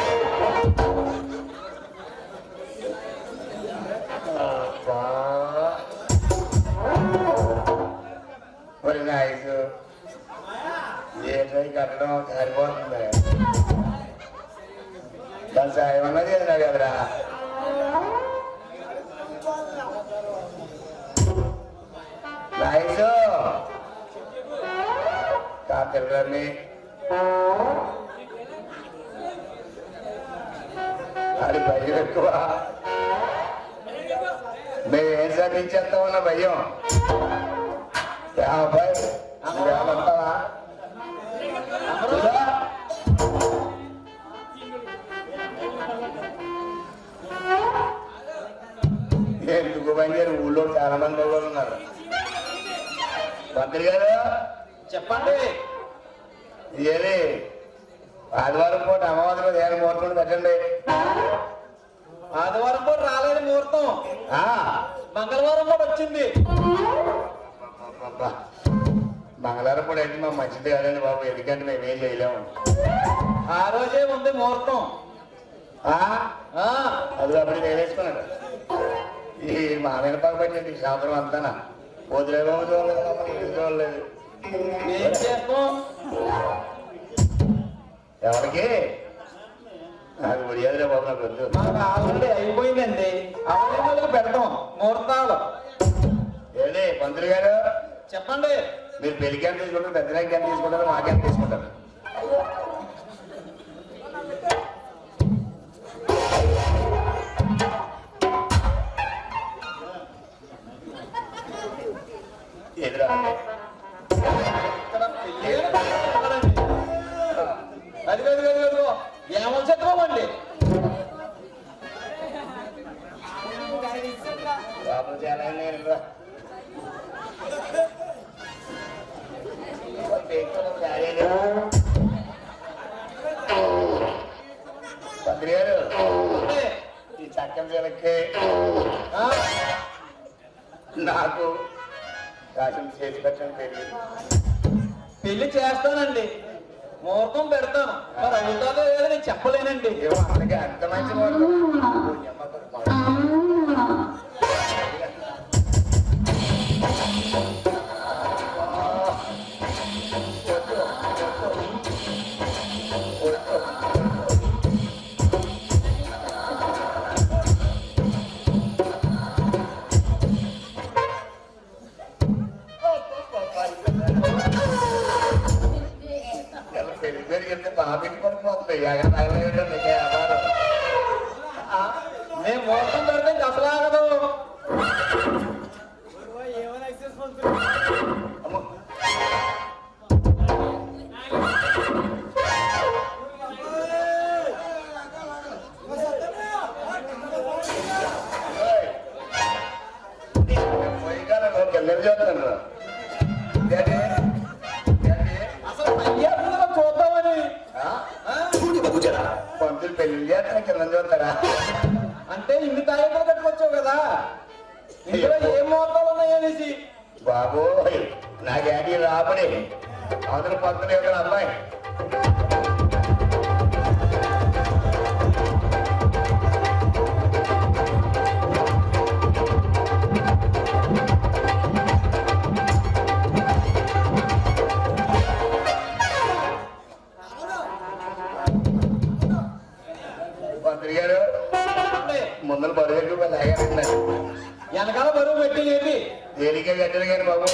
E: కదరా. నైస్ కాకర గారిని అది భయం ఎక్కువ. మేమేం సాధించేస్తామన్న భయం. అబ్బాయి ఏమంటావా? ఎందుకు బంగారు ఊళ్ళో చాలా మంది వాళ్ళు ఉన్నారు. మంత్రి గారు
B: చెప్పండి.
E: ఏది ఆదివారం పూట అమావాస్య రోజు ఏడు ముహూర్తం పెట్టండి.
B: ఆదివారం పూట రాలేదు ముహూర్తం,
E: ఆ,
B: మంగళవారం పూట వచ్చింది.
E: అబ్బా, మంగళవారం పూట అయితే మా మంచిది కాదండి బాబు, ఎందుకంటే మేమేం చేయలేము.
B: ఆ రోజే ఉంది ముహూర్తం.
E: ఆ,
B: ఆ,
E: అది అప్పుడు నేనేసుకున్నాడు. ఈ మా వెనపాక పట్టింది సంవత్సరం అంతానా వదిలేమో చూడలేదు.
B: ఏం చేస్తాం?
E: ఎవరికి నాకు ఉడియాదిలే బాబు, నాకు వద్దు.
B: మాకు ఆల్రెడీ అయిపోయిందండి. అవన్నీ పెడతాం ముహూర్తాలు.
E: ఏది మంత్రి గారు
B: చెప్పండి.
E: మీరు పెళ్లికి ఎంత తీసుకుంటారు, పెద్దనాకి ఎంత తీసుకుంటారు, మాకెంత తీసుకుంటారు? ఎదురా
B: ఇక్కడ పెళ్ళి పెడతారండి. అదిగో ఏమని చెప్పమండి.
E: బాబు చాలా మంత్రి గారు ఈ చక్కం చీలకి
B: ఆ,
E: నాకు కాశం చేసి పెట్టండి పెళ్లి.
B: పెళ్లి చేస్తానండి, ముహూర్తం పెడతాను. మరి అవుతుందో లేదో నేను చెప్పలేనండి.
E: ఏమో అందుకే అంత మంచి మాట. పెళ్లి పేరు చెప్తే బాగా పడిపోతుంది. ఎక్కడ తగలేదు నీకే వ్యాపారం.
B: నేను ముహూర్తం పెడితే ఇంకా అసలు ఆగదు.
E: అమ్మో. ఓయ్. పోయికాలంలో కిందకి చూస్తాను. ఏంటి? ఏంటి?
B: అసలు అయ్యేస్తుందో చూద్దామని.
E: ఆ?
B: ఆ?
E: పంతులు పెళ్లి చేస్తాను కింద చూస్తారా?
B: అంటే ఇన్ని తాయితులు కట్టుకొచ్చావు కదా, ఇందులో ఏ ముహూర్తాలు ఉన్నాయనేసి.
E: బాబోయ్ నా డాడీ రాబడి అందరూ పంతులు యొక్క అమ్మాయి. పంతులు గారు ముందర బరువు లాగారండి.
B: వెనకాల బరువు పెట్టి లేపి
E: తేలిక కట్టారు కానీ బాబు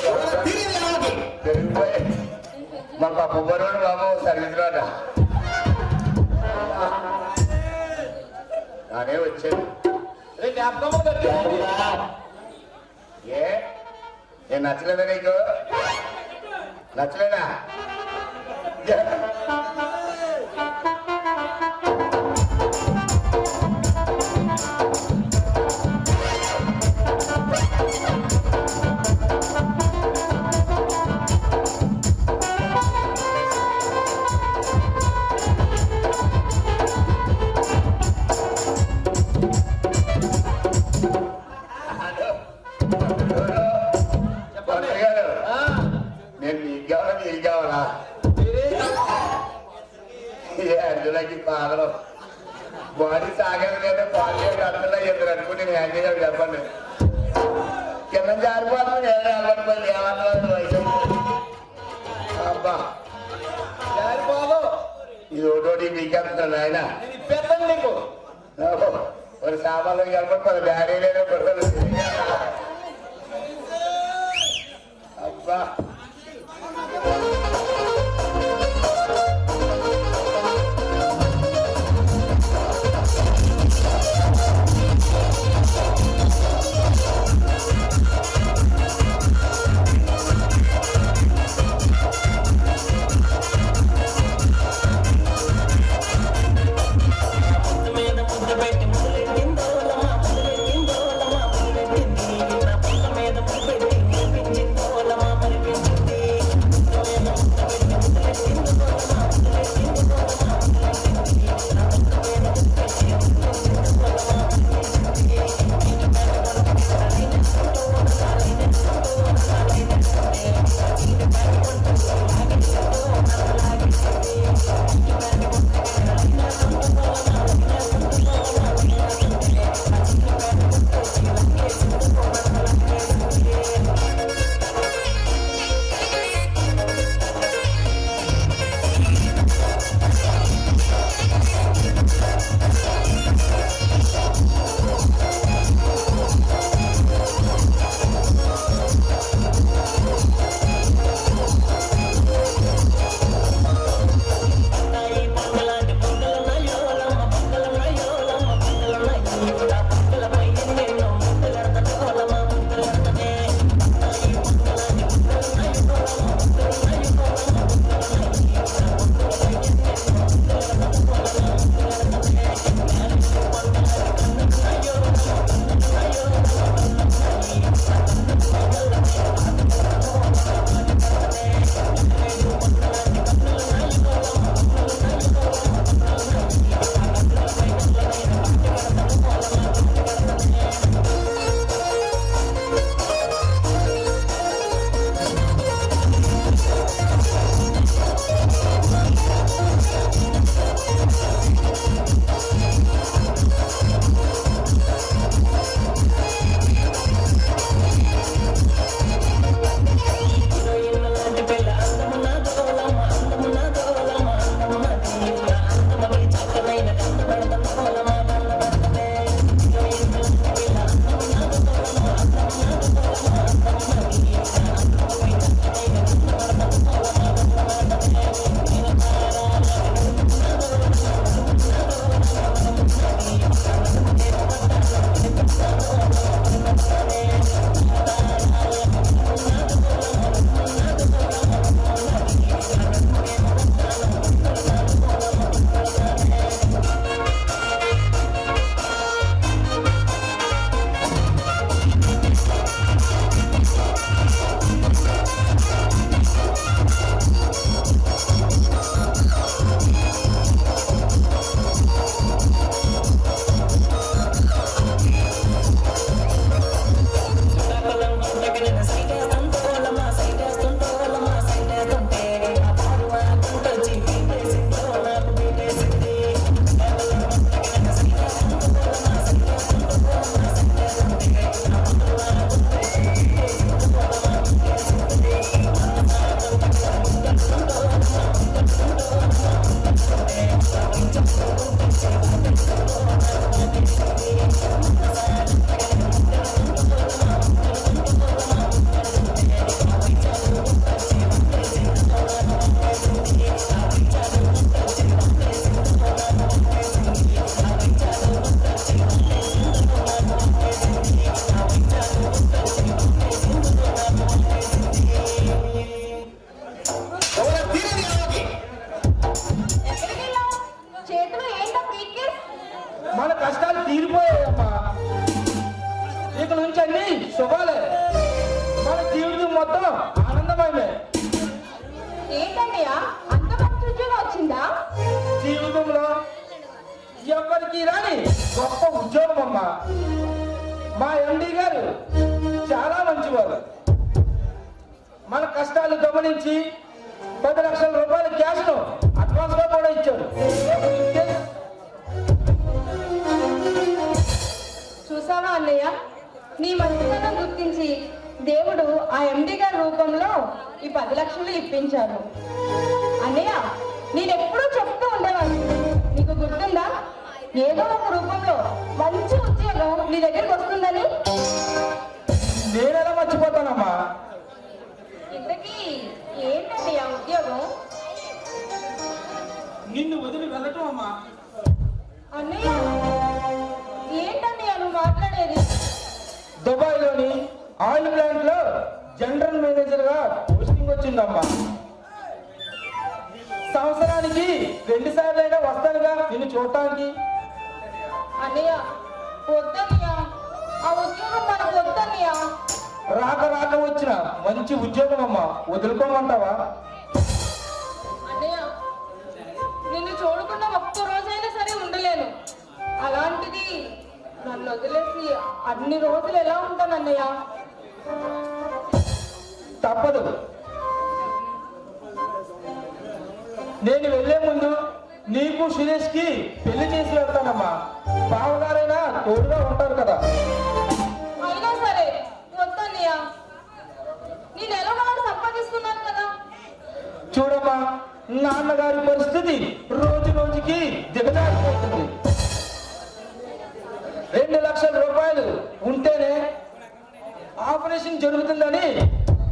E: పెరిగిపోయి మా పప్పు బరువుడు బాబు సర్వీస్ రాట నానే వచ్చాను.
B: రెండు అర్థములు కట్టి
E: ఏ నేను నచ్చలేదా నీకు? నచ్చలేదా?
B: చెప్పండి. ఆ,
E: నేను నీకు కావాలా నీకు కావాలా? ఏ అర్జునకి పాగలం బాడీ సాగదు లేదా పాలు అర్థంలో ఇద్దరు అనుకుంటే నేను ఏం చేయాలి చెప్పండి. కింద జారిపోతుంది ఏదో అలవాటు ఏమన్నా వయసు. అబ్బా
B: జారిపోదు.
E: ఇది ఒకటోటి మీకెళ్తున్నాను ఆయన.
B: నేను ఇప్పేస్తాను నీకు.
E: ஒரு சாமான் கலப்ப డాడీ అబ్బా
B: శుభాలే. మన జీవితం మొత్తం ఆనందమయమే.
A: ఏంటన్నయ్య అంత మంచి ఉద్యోగం వచ్చిందా?
B: జీవితంలో ఎవరికి రాని గొప్ప ఉద్యోగం అమ్మా. మా ఎండి గారు చాలా మంచివారు. మన కష్టాలు గమనించి 10 లక్షల రూపాయల క్యాష్ను అడ్వాన్స్ గా కూడా ఇచ్చారు.
A: చూసావా అన్నయ్య, నీ మంచితనం గుర్తించి దేవుడు ఆ ఎండి గారి రూపంలో ఈ 10 లక్షలు ఇప్పించాడు. అన్నయ్య, నేనెప్పుడూ చెప్తూ ఉండేవాడిని, నీకు గుర్తుందా? ఏదో ఒక రూపంలో మంచి ఉద్యోగం నీ దగ్గరికి వస్తుందని.
B: నేనెలా మర్చిపోతానమ్మా?
A: ఇంతకీ ఏంటండి ఆ ఉద్యోగం?
B: నిన్ను వదిలి వెళ్ళటం అమ్మా.
A: అన్నయ్య, ఏంటన్నయ్య నువ్వు మాట్లాడేది?
B: దుబాయ్లోని ఆయిల్ ప్లాంట్ లో జనరల్ మేనేజర్ గా పోస్టింగ్ వచ్చిందమ్మా. సంవత్సరానికి 2 సార్లైనా వస్తానుగా నిన్ను చూడటానికి.
A: అన్నయ్య వద్దన్నయ్య, ఆ ఉద్యోగం మనకు వద్దన్నయ్య.
B: రాక రాక వచ్చిన మంచి ఉద్యోగం అమ్మా, వదులుకోమంటావా?
A: అన్నయ్య, నిన్ను చూడకుండా ఒక్క రోజైనా సరే ఉండలేను. అలాంటిది నన్ను వదిలేసి అన్ని రోజులు ఎలా ఉంటాను అన్నయ్య?
B: తప్పదు. నేను వెళ్లే ముందు నీకు సురేష్ కి పెళ్లి చేసి వెళ్తానమ్మా. బావగారైనా తోడుగా ఉంటారు కదా.
A: అయినా సరే వద్దన్నయ్య, నేను ఎలా సంపాదిస్తున్నాను కదా.
B: చూడమ్మా, నాన్నగారి పరిస్థితి రోజు రోజుకి దిగజారిపోతుంది. 2 లక్షల రూపాయలు ఉంటేనే ఆపరేషన్ జరుగుతుందని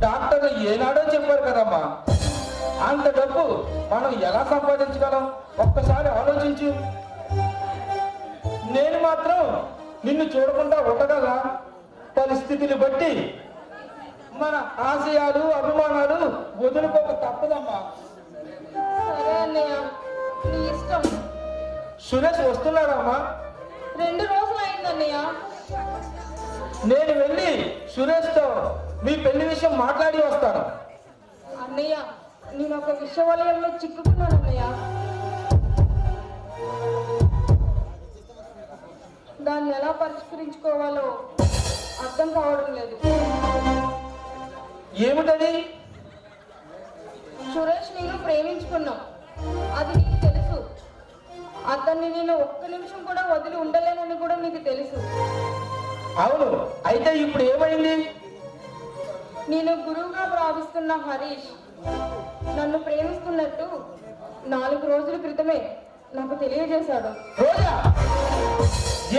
B: డాక్టర్లు ఏనాడో చెప్పారు కదమ్మా. అంత డబ్బు మనం ఎలా సంపాదించగలం? ఒక్కసారి ఆలోచించు. నేను మాత్రం నిన్ను చూడకుండా ఉండగల పరిస్థితిని బట్టి మన ఆశయాలు అభిమానాలు వదులుకోక తప్పదమ్మా.
A: సరే అన్నయ్య, నీ ఇష్టం.
B: సురేష్ వస్తున్నాడమ్మా.
A: 2 రోజులు అయిందన్నయ్య.
B: నేను వెళ్ళి సురేష్తో మీ పెళ్లి విషయం మాట్లాడి వస్తాను.
A: అన్నయ్య, నేను ఒక విష వలయంలో చిక్కుకున్నాను అన్నయ్య. దాన్ని ఎలా పరిష్కరించుకోవాలో అర్థం కావడం లేదు.
B: ఏమిటది?
A: సురేష్ నేను ప్రేమించుకున్నాం, అది నీకు తెలుసు. అతన్ని నేను ఒక్క నిమిషం కూడా వదిలి ఉండలేనని కూడా నీకు తెలుసు.
B: అవును, అయితే ఇప్పుడు ఏమైంది?
A: నేను గురువుగా భావిస్తున్న హరీష్ నన్ను ప్రేమిస్తున్నట్టు 4 రోజుల క్రితమే నాకు తెలియజేశాడు.
B: రోజా,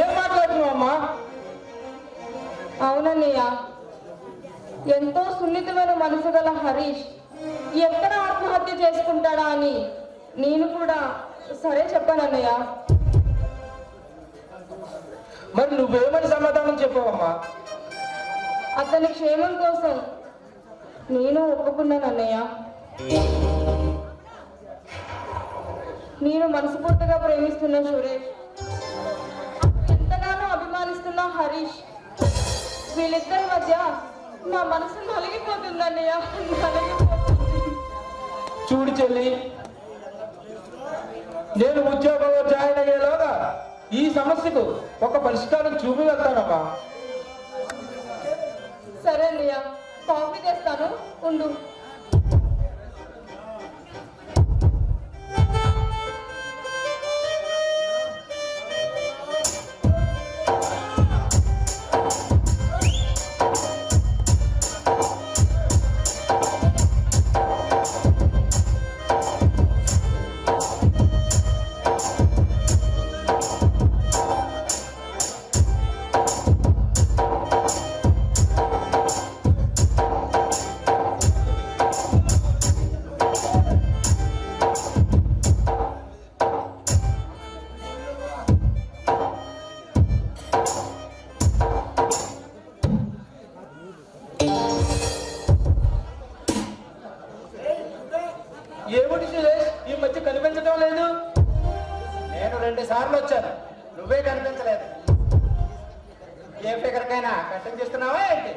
B: ఏం మాట్లాడుతున్నావమ్మా?
A: అవునన్నయ్య, ఎంతో సున్నితమైన మనసు గల హరీష్ ఎక్కడ ఆత్మహత్య చేసుకుంటాడా అని నేను కూడా సరే చెప్పానన్నయ్య.
B: మరి నువ్వేమని సమాధానం చెప్పావమ్మా?
A: అతని క్షేమం కోసం నేను ఒప్పుకున్నాను అన్నయ్య. నేను మనస్ఫూర్తిగా ప్రేమిస్తున్న సురేష్, ఎంతగానో అభిమానిస్తున్న హరీష్, వీళ్ళిద్దరి మధ్య నా మనసు నలిగిపోతుంది అన్నయ్య, నలిగిపోతుంది.
B: చూడు చెల్లి, నేను ఉద్యోగంలో జాయిన్ అయ్యేలోగా ఈ సమస్యకు ఒక పరిష్కారం చూపి వెళ్తానమ్మా.
A: సరే అన్నయ్య, కాఫీ తెస్తాను, ఉండు.
B: ఏమిటి సురేష్, ఈ మధ్య కనిపించడం లేదు?
F: నేను 2 సార్లు వచ్చాను, నువ్వే కనిపించలేదు. ఏ ఫిగర్కైనా కటింగ్ చేస్తున్నావా ఏంటి?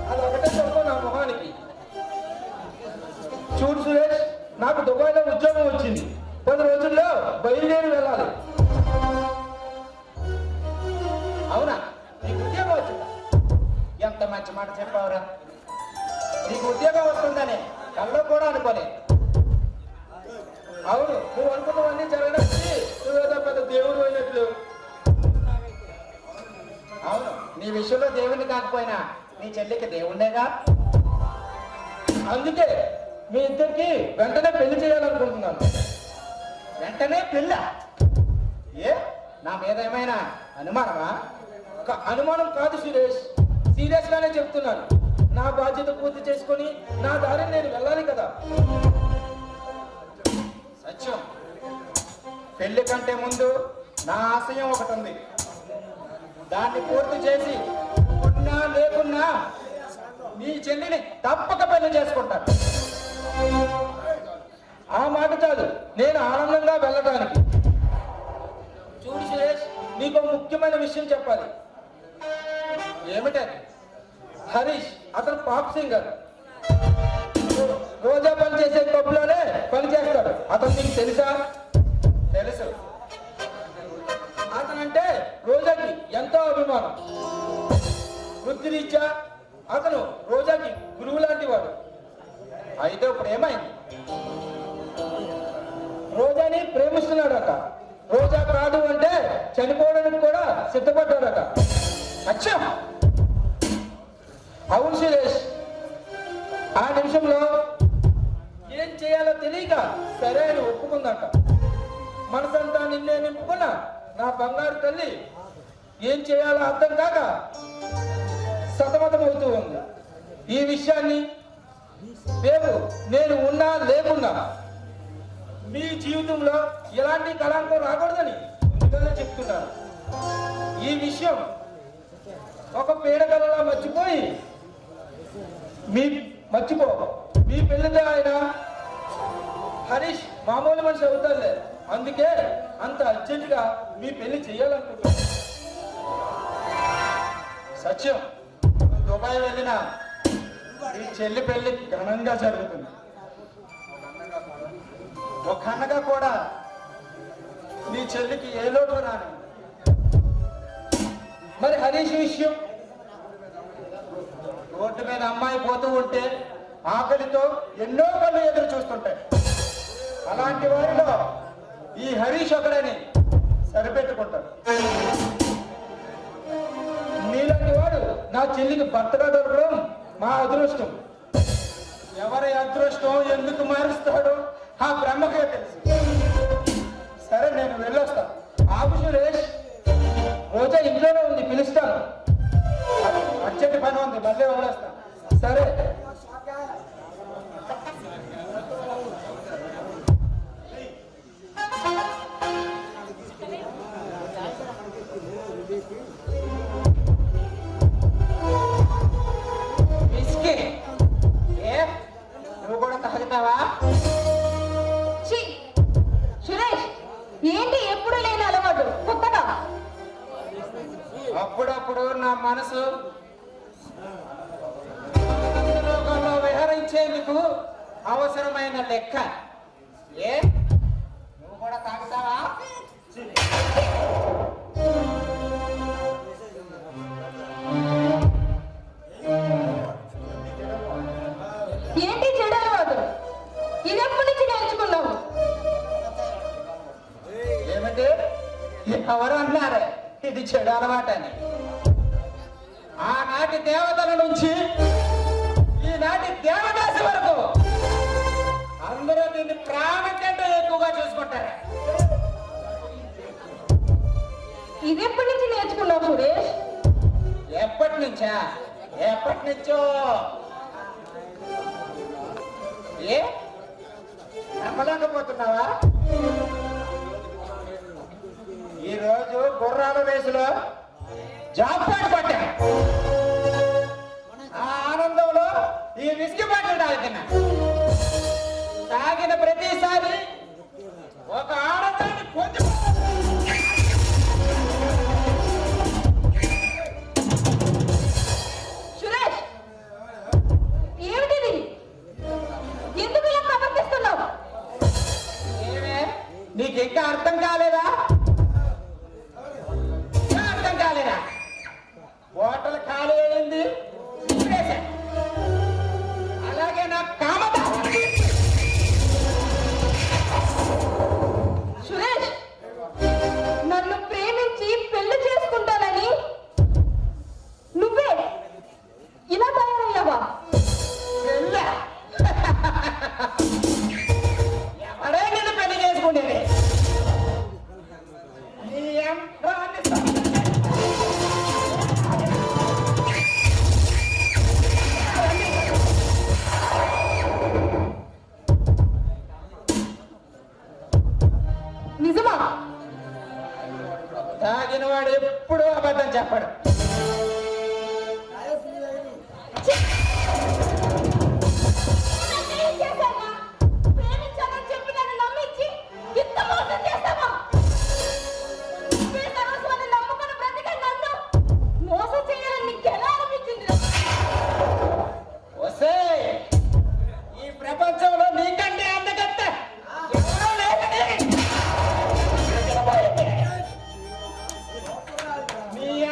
B: అది ఒకటే చెప్పు నా మొహానికి. చూడు సురేష్, నాకు దుబాయ్లో ఉద్యోగం వచ్చింది. 10 రోజుల్లో బయలుదేరి వెళ్ళాలి.
F: అవునా, నీకు ఉద్యోగం వచ్చిందా? ఎంత మంచి మాట చెప్పావురా. నీకు ఉద్యోగం వస్తుందని కల్లో కూడా అనుకోలే.
B: అవును, నువ్వు అనుకున్నవన్నీ జరగడానికి నువ్వేదో పెద్ద దేవుడు అయినట్లు.
F: అవును, నీ విషయంలో దేవుణ్ణి కాకపోయినా నీ చెల్లికి దేవుణ్ణేగా.
B: అందుకే మీ ఇద్దరికి వెంటనే పెళ్లి చేయాలనుకుంటున్నాను.
F: వెంటనే పిల్ల? ఏ నా మీద ఏమైనా అనుమానమా? అనుమానం కాదు సురేష్, సీరియస్ గానే చెప్తున్నాను. నా బాధ్యత పూర్తి చేసుకొని నా దారిని నేను వెళ్ళాలి కదా. సత్యం, పెళ్లి కంటే ముందు నా ఆశయం ఒకటి ఉంది. దాన్ని పూర్తి చేసి ఉన్నా లేకున్నా నీ చెల్లిని తప్పక పెళ్లి చేసుకుంటాను. ఆ మాట చాలు నేను ఆనందంగా వెళ్ళడానికి. చూడు సురేష్, నీకు ముఖ్యమైన విషయం చెప్పాలి. ఏమిటది? హరీష్ అతను పాప్ సింగర్. రోజా పని చేసే క్లబ్లోనే పని చేస్తాడు. అతను నీకు తెలుసా? తెలుసు. అతనంటే రోజాకి ఎంతో అభిమానం. వృత్తిరీత్యా అతను రోజాకి గురువు లాంటి వాడు. అయితే ఇప్పుడు ఏమైంది? రోజాని ప్రేమిస్తున్నాడట. రోజా కాదు అంటే చనిపోవడానికి కూడా సిద్ధపడ్డాడట. అచ్చా, అవును సురేష్. ఆ నిమిషంలో ఏం చేయాలో తెలియక సరే అని ఒప్పుకుందట. మనసంతా నిన్నే నింపుకున్న నా బంగారు తల్లి ఏం చేయాలో అర్థం కాక సతమతమవుతూ ఉంది. ఈ విషయాన్ని రేపు నేను ఉన్నా లేకున్నా మీ జీవితంలో ఎలాంటి కళంకం రాకూడదని ముందుగానే చెప్తున్నాను. ఈ విషయం ఒక పీడకలలా మర్చిపోయి మర్చిపో. మీ పెళ్లితో ఆయన హరీష్ మామూలు మనిషి అవుతారులే. అందుకే అంత అర్జెంటుగా మీ పెళ్లి చేయాలనుకుంటున్నాను. సత్యం, దుబాయ్ వెళ్ళిన ఈ చెల్లి పెళ్లి ఘనంగా జరుగుతుంది. ఒక అన్నగా కూడా నీ చెల్లికి ఏ లోటు రాని. మరి హరీష్ విషయం? రోడ్డు మీద అమ్మాయి పోతూ ఉంటే ఆకలితో ఎన్నో కళ్ళు ఎదురు చూస్తుంటాయి. అలాంటి వారిలో ఈ హరీష్ ఒకడని సరిపెట్టుకుంటాడు. నీలాంటి వాడు నా చెల్లికి భర్తగా దొరకడం మా అదృష్టం. ఎవరి అదృష్టం ఎందుకు మారుస్తాడో ఆ బ్రహ్మకే తెలుసు. సరే, నేను వెళ్ళొస్తా. ఆపు సురేష్, రోజా ఇంట్లోనే ఉంది, పిలుస్తాను. అర్జెంట్ పని ఉంది, మళ్ళీ వెళ్ళొస్తా. సరే. నువ్వు కూడా తాగుతావా?
A: సురేష్, ఏంటి ఎప్పుడు లేని అలవాటు కొత్తగా?
F: అప్పుడప్పుడు నా మనసు లోకంలో విహరించేందుకు అవసరమైన లెక్క. నువ్వు కూడా తాగుతావా?
A: ఏంటి చెడు అలవాటు? ఇది ఎప్పటి నుంచి నేర్చుకున్నావు?
F: ఏమిటి? ఎవరు అన్నారే ఇది చెడు అలవాటని? ఆనాటి దేవతల నుంచి ఈనాటి దేవదాసి వరకు అందరూ దీన్ని ప్రాణం కంటే ఎక్కువగా చూసుకుంటారు.
A: ఇది ఎప్పటి నుంచి నేర్చుకున్నావు సురేష్?
F: ఎప్పటి నుంచా? ఎప్పటి నుంచో. నమ్మలేకపోతున్నావా? ఈరోజు గుర్రాల రేసులో జాబ్పాటు పట్టా. ఆ ఆనందంలో ఈ విస్కీ బాటిల్ తాగుతున్నా. తాగిన ప్రతిసారి ఒక ఆనందాన్ని పొంది
A: సురేష్, ఏమిటిది? ఎందుకు ఇలా ప్రవర్తిస్తున్నావు?
F: ఏమే, నీకు ఇంకా అర్థం కాలేదా? అర్థం కాలేదా? హోటల్ ఖాళీ అయింది, అలాగే నా కామదా.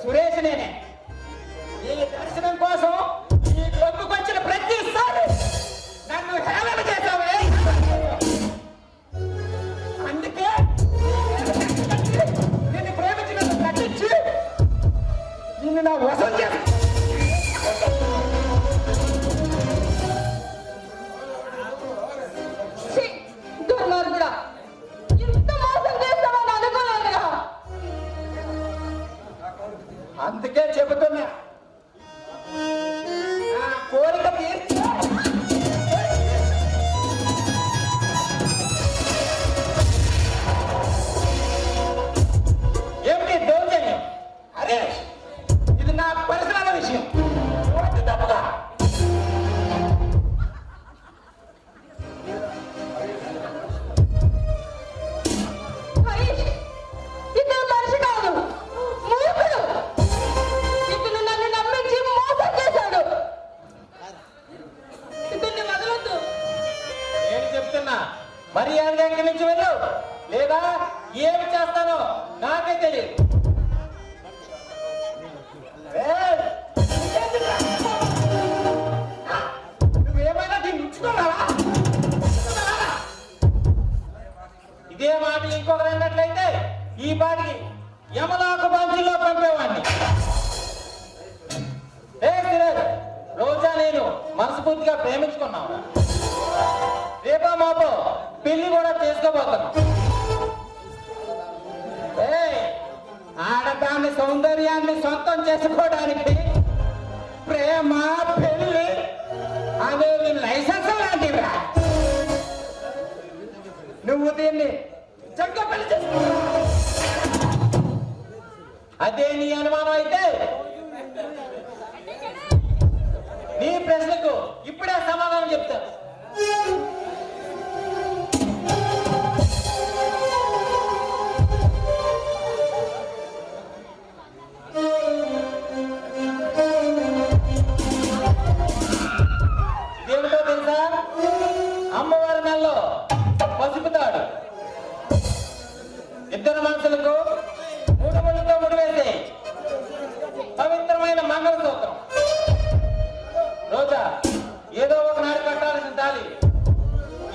F: సురేష్ నేనే. ఈ దర్శనం కోసం ఈ క్లబ్కు వచ్చిన ప్రతిసారి నన్ను హేళన చేశావే. అందుకే నిన్ను ప్రేమించినందుకు నటించి నిన్ను నా వసం చేస్తా.
A: ఛీ, దుర్మార్గుడా, ఇంత మోసం చేస్తావని అనుకోలేదురా.
F: అందుకే చెబుతున్నా, నా కోరిక తీర్చు. ఏమిటి దౌర్జన్యం? అరే, ఇది నా పర్సనల్ విషయం. వద్దు తప్పుగా.
A: హరీష్, ఇతను మనిషి కాదు, మూర్ఖుడు. ఇతను నన్ను నమ్మించి మోసం చేశాడు. ఇతన్ని వదలొద్దు.
B: నేను చెప్తున్నా, మర్యాదగా ఇక్కడి నుంచి వెళ్ళు, లేదా ఏమి చేస్తానో నాకే తెలియదు.
F: ఏయ్, నువ్వేమైనా దీన్ని ఉంచుకున్నావా?
B: ఇదే మాట ఇంకొకరు అన్నట్లయితే ఈ పాటికి యమలాకు బంధుల్లో పంపేవాడిని. ఏ సురేష్, రోజా నేను మనస్ఫూర్తిగా ప్రేమించుకున్నావు. రేపా మాపో పెళ్లి కూడా చేసుకోబోతున్నాం.
F: ఆడదాని సౌందర్యాన్ని సొంతం చేసుకోవడానికి ప్రేమ, పెళ్లి అనేవి లైసెన్స్ లాంటివిరా. నువ్వు దీన్ని చక్కగా పెళ్లి చేసుకో.
B: అదే నీ అనుమానం అయితే నీ ప్రశ్నకు ఇప్పుడే సమాధానం చెప్తాను. ఇదేమిటో తెలుసా? అమ్మవారి నెలలో పసుపుతాడు. ఇద్దరు మనుషులకు మూడు ముళ్ళతో ముడివేసే పవిత్రమైన మంగళసూత్రం. రోజా, ఏదో ఒకనాడు కట్టాల్సిన తాళి.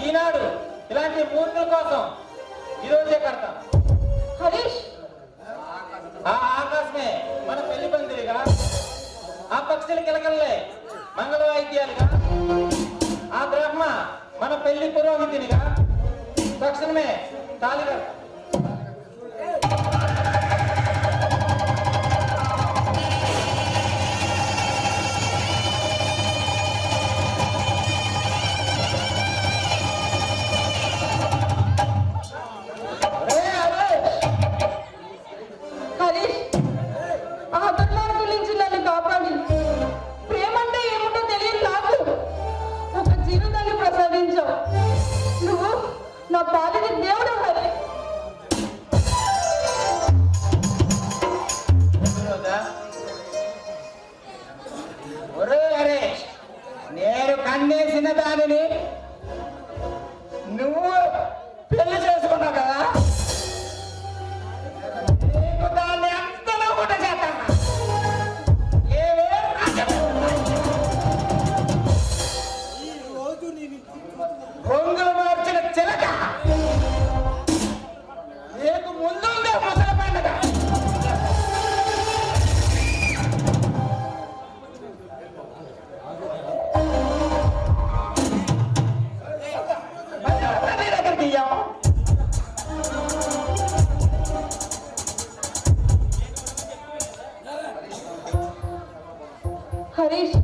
B: ఈనాడు ఇలాంటి మూర్తుల కోసం ఈరోజే కడతాం.
A: హరీష్,
B: ఆ ఆకాశమే మన పెళ్లి పందిరిగా, ఆ పక్షుల కిలకల్లే మంగళ వాయిద్యాలుగా, ఆ బ్రహ్మ మన పెళ్లి పురోహితునిగా తక్షణమే తాళి కడతాం.
A: హరీష్, ఆ దుర్మార్గుల నుంచి నన్ను కాపాడి ప్రేమంటే ఏమిటో తెలియదు నాకు ఒక జీవితాన్ని ప్రసాదించావు. నువ్వు నా పాలిటి దేవుడు హరీష్.
B: రోజా,
F: ఒరే హరీష్, నేను కన్నేసిన దానిని నువ్వు పెళ్లి చేసుకున్నావు కదా, నీకు దాన్ని అంతలో కూడా చేస్తాను. ఏవే రంగులు మార్చిన చిలక, నీకు ముందుందే ముసలి పండుగ. నీ దగ్గరికి ఇయ్యాము.
A: హరీష్,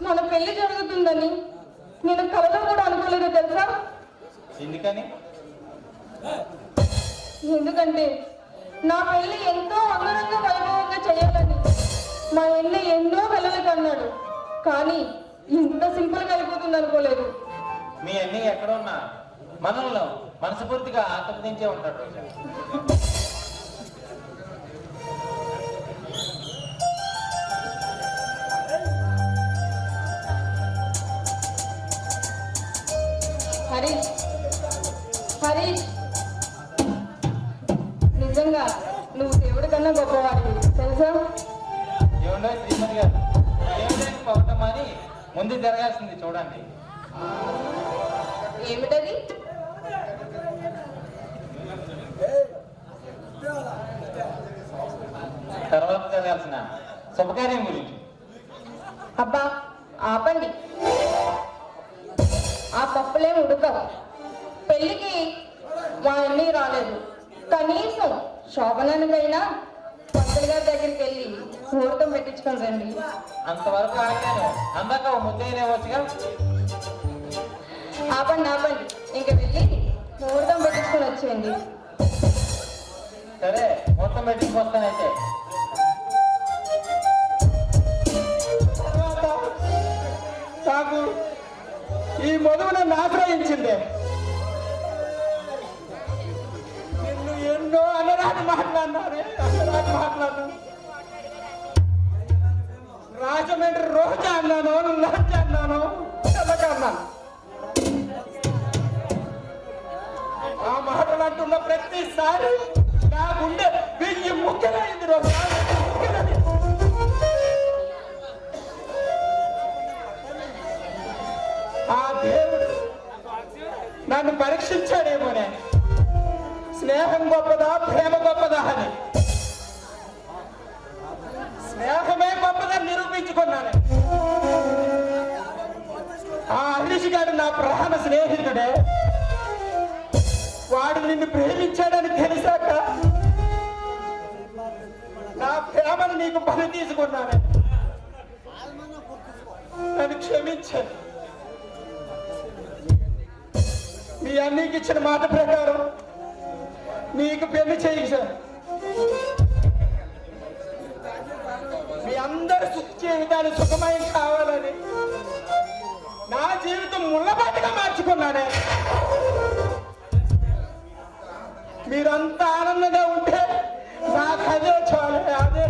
A: మన పెళ్లి జరుగుతుందని నేను కలలో కూడా అనుకోలేదు తెలుసా.
B: ఎందుకని?
A: ఎందుకంటే నా పెళ్లి ఎంతో అంగరంగ వైభవంగా చేయాలని మా ఎన్ని ఎన్నో కలలు కన్నాడు. కానీ ఇంత సింపుల్ గా అయిపోతుంది అనుకోలేదు.
B: మీ అన్నీ ఎక్కడ ఉన్నా మనల్ని మనస్ఫూర్తిగా ఆకర్షించే ఉంటాడు రోజా.
A: హరీష్ హరీష్, నిజంగా నువ్వు దేవుడి కన్నా గొప్పవాడివి తెలుసా?
B: ఏముండో శ్రీమతి గారు, దేవుడికి పౌర్ణమని ముందు జరగాల్సింది చూడండి.
A: ఏమిటది?
B: తర్వాత జరగాల్సిన శుభకార్యం గురించి.
A: అబ్బా ఆపండి, ఆ పప్పులేం ఉడకవు. పెళ్ళికి మా అన్నీ రాలేదు, కనీసం శోభనానికైనా పంతులు గారి దగ్గరికి వెళ్ళి ముహూర్తం పెట్టించుకొని రండి.
B: అంతవరకు ఆగాను, అందాక ఓ ముద్దైనేవచ్చుగా.
A: ఆపండి ఆపండి, ఇంక వెళ్ళి ముహూర్తం పెట్టించుకొని వచ్చేయండి.
B: సరే మొత్తం పెట్టించుకొస్తానైతే.
F: నాకు ఈ మధువు నన్ను ఆశ్రయించింది. నిన్ను ఎన్నో అనరాని మాట్లాడినాను. రాజమండ్రి రోజా అన్నాను, లంచ్ అన్నాను, చెల్లక అన్నాను. ఆ మాటలు అంటున్న ప్రతిసారి నా గుండె వెయ్యి ముక్కలైంది. రోజు ఆ దేవుడు నన్ను పరీక్షించాడేమోనే, స్నేహం గొప్పదా ప్రేమ గొప్పదా అని. స్నేహమే గొప్పదని నిరూపించుకున్నాను. ఆ హరీష్ గారు నా ప్రధాన స్నేహితుడే. వాడు నిన్ను ప్రేమించాడని తెలిసాక నా ప్రేమను నీకు బలి తీసుకున్నాను. నన్ను క్షమించాను. మీ అన్నీకి ఇచ్చిన మాట ప్రకారం నీకు పెళ్లి చేయించాను. మీ అందరి జీవితాలు సుఖమయం కావాలని నా జీవితం ముళ్ళబాటుగా మార్చుకున్నానే. మీరంతా ఆనందంగా ఉంటే నాకు అదే చాలు. అదే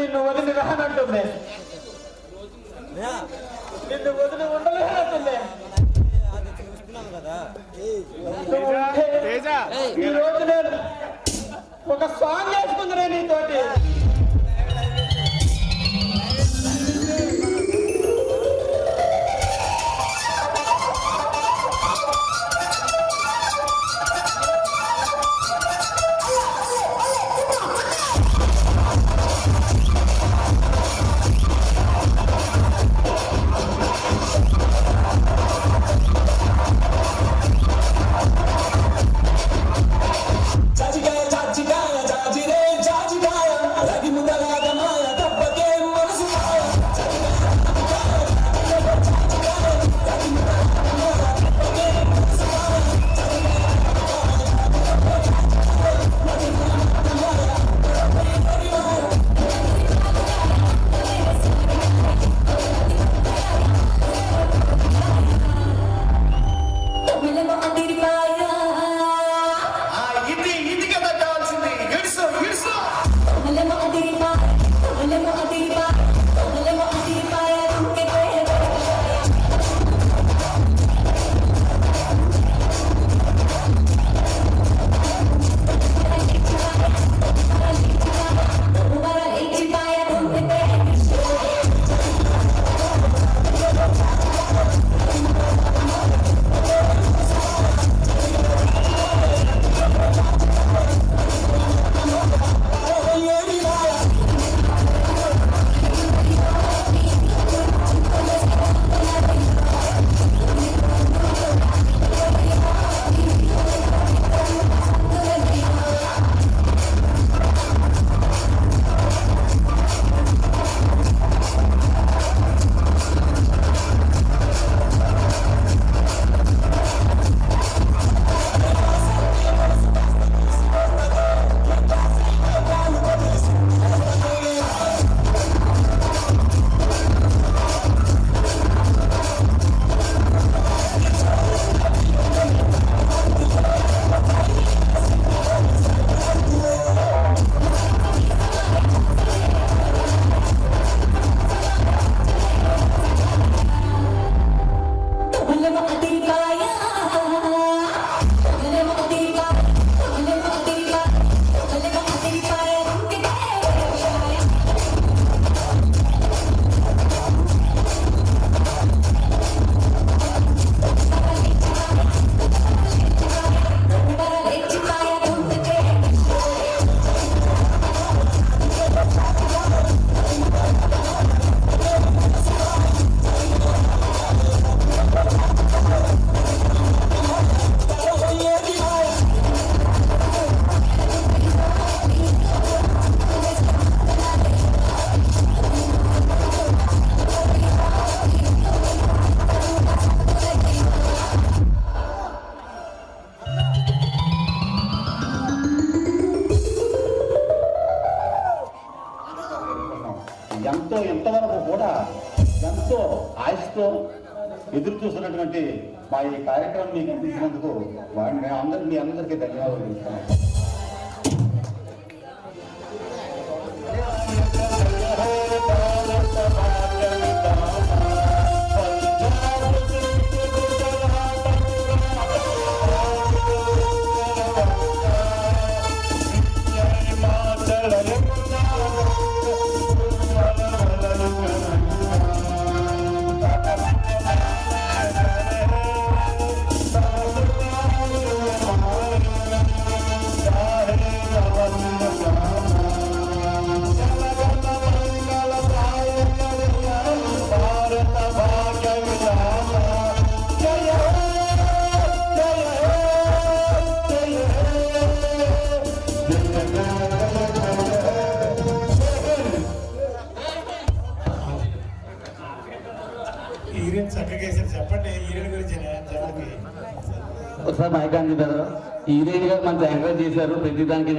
B: నిన్ను వదిలి రానంటుంది, నిన్ను వదిలి ఉండలేనంటుంది. ఈ రోజు నేను ఒక సాంగ్ వేసుకుందిరే నీతోటి.
D: ఎంతవరకు కూడా ఎంతో ఆశతో ఎదురు చూస్తున్నటువంటి మా ఈ కార్యక్రమం మీకు అందించినందుకు మీ అందరికీ ధన్యవాదాలు తెలుస్తున్నాను. ఒకసారి మైకాంతి బ్రదర్ హీరోయిన్ గారు మనకు ఎంకరేజ్ చేశారు ప్రతి దానికి.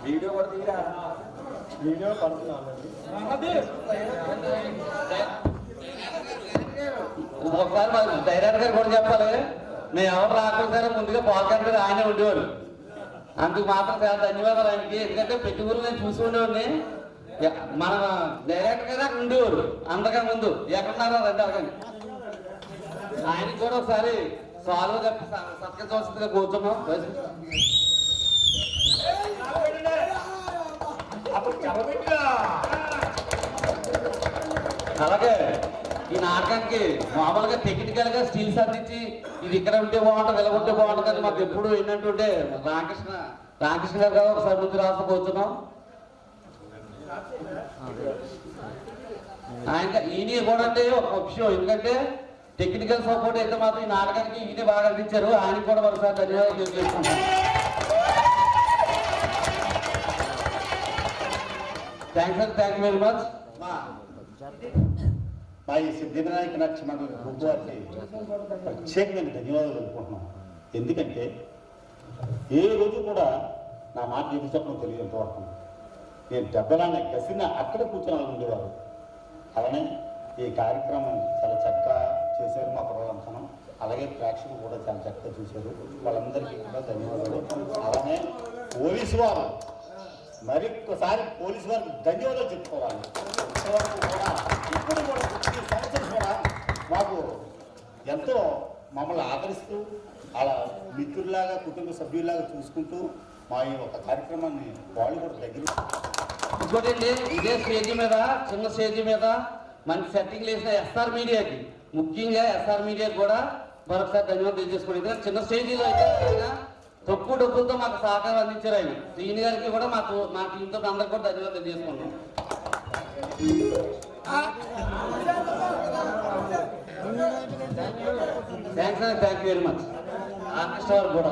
B: వీడియో
D: ఒకసారి డైరెక్టర్ గారు కూడా చెప్పాలి. మేము ఎవరు రాకుండా సరే ముందుగా పాల్గొంటే ఆయనే ఉండేవారు. అందుకు మాత్రం చాలా ధన్యవాదాలు ఆయనకి. ఎందుకంటే ప్రతి ఊరు నేను చూసి ఉండేవాడిని. మన డైరెక్ట్ గా ఉండేవారు అందరికన్నా ముందు. ఎక్కడున్నారో రండి అడగండి. ఆయనకి కూడా ఒకసారి సాల్వ్ చెప్పి సత్కరించవలసిందిగా కూర్చున్నాం. అలాగే ఈ నాటకానికి మామూలుగా టెక్నికల్ గా స్టీల్స్ అందించి ఇది ఇక్కడ ఉంటే బాగుంటుంది, ఇలా ఉంటే బాగుంటుంది కానీ మాకు ఎప్పుడు ఏంటంటే రామకృష్ణ గారు ఒకసారి ముందు రాష్ట్రం కూర్చున్నాం. ఆయన ఈయన కూడా అంటే ఒక విషయం, ఎందుకంటే టెక్నికల్ సపోర్ట్ అయితే మాత్రం ఈ నాటకానికి ఈయన బాగా అందించారు. ఆయనకి కూడా ఒకసారి ధన్యవాదాలు తెలియజేసుకుంటాం. Thank you very much.
E: మా ఈ సిద్ధివినాయక నాట్య మండలి గ్రూప్ వారికి ప్రత్యేకమైన ధన్యవాదాలు తెలుపుకుంటున్నాం. ఎందుకంటే ఏ రోజు కూడా నా మాట ఎదురు చెప్పడం తెలియదు ఎంతవరకు. నేను దెబ్బలానే కసినా అక్కడ కూర్చొని ఉండేవారు. అలానే ఈ కార్యక్రమం చాలా చక్కగా చేశారు మా ప్రోగ్రాంసనం. అలాగే ప్రేక్షకులు కూడా చాలా చక్కగా చూశారు. వాళ్ళందరికీ కూడా ధన్యవాదాలు. అలానే పోలీసు వారు మరొక్కసారి పోలీసు వారికి ధన్యవాదాలు చెప్పుకోవాలి. ఇంతవరకు కూడా ఇప్పుడు కూడా ఈ సంవత్సరం కూడా మాకు ఎంతో మమ్మల్ని ఆదరిస్తూ అలా మిత్రుల్లాగా కుటుంబ సభ్యుల్లాగా చూసుకుంటూ మా ఈ ఒక కార్యక్రమాన్ని వాళ్ళు కూడా దగ్గర.
D: ఇంకోటి అండి, ఇదే స్టేజ్ మీద చిన్న స్టేజ్ మీద మంచి సెట్టింగ్ వేసిన ఎస్ఆర్ మీడియాకి, ముఖ్యంగా ఎస్ఆర్ మీడియాకి కూడా మరొకసారి ధన్యవాదాలు తెలియజేసుకోండి. చిన్న స్టేజీలో అయితే ఆయన తక్కువ డబ్బులతో మాకు సహకారం అందించారు. ఆయన శ్రీని గారికి కూడా మా టీంతో అందరికి కూడా ధన్యవాదాలు తెలియజేసుకున్నాం. Thank you very much. Orchestra వారు కూడా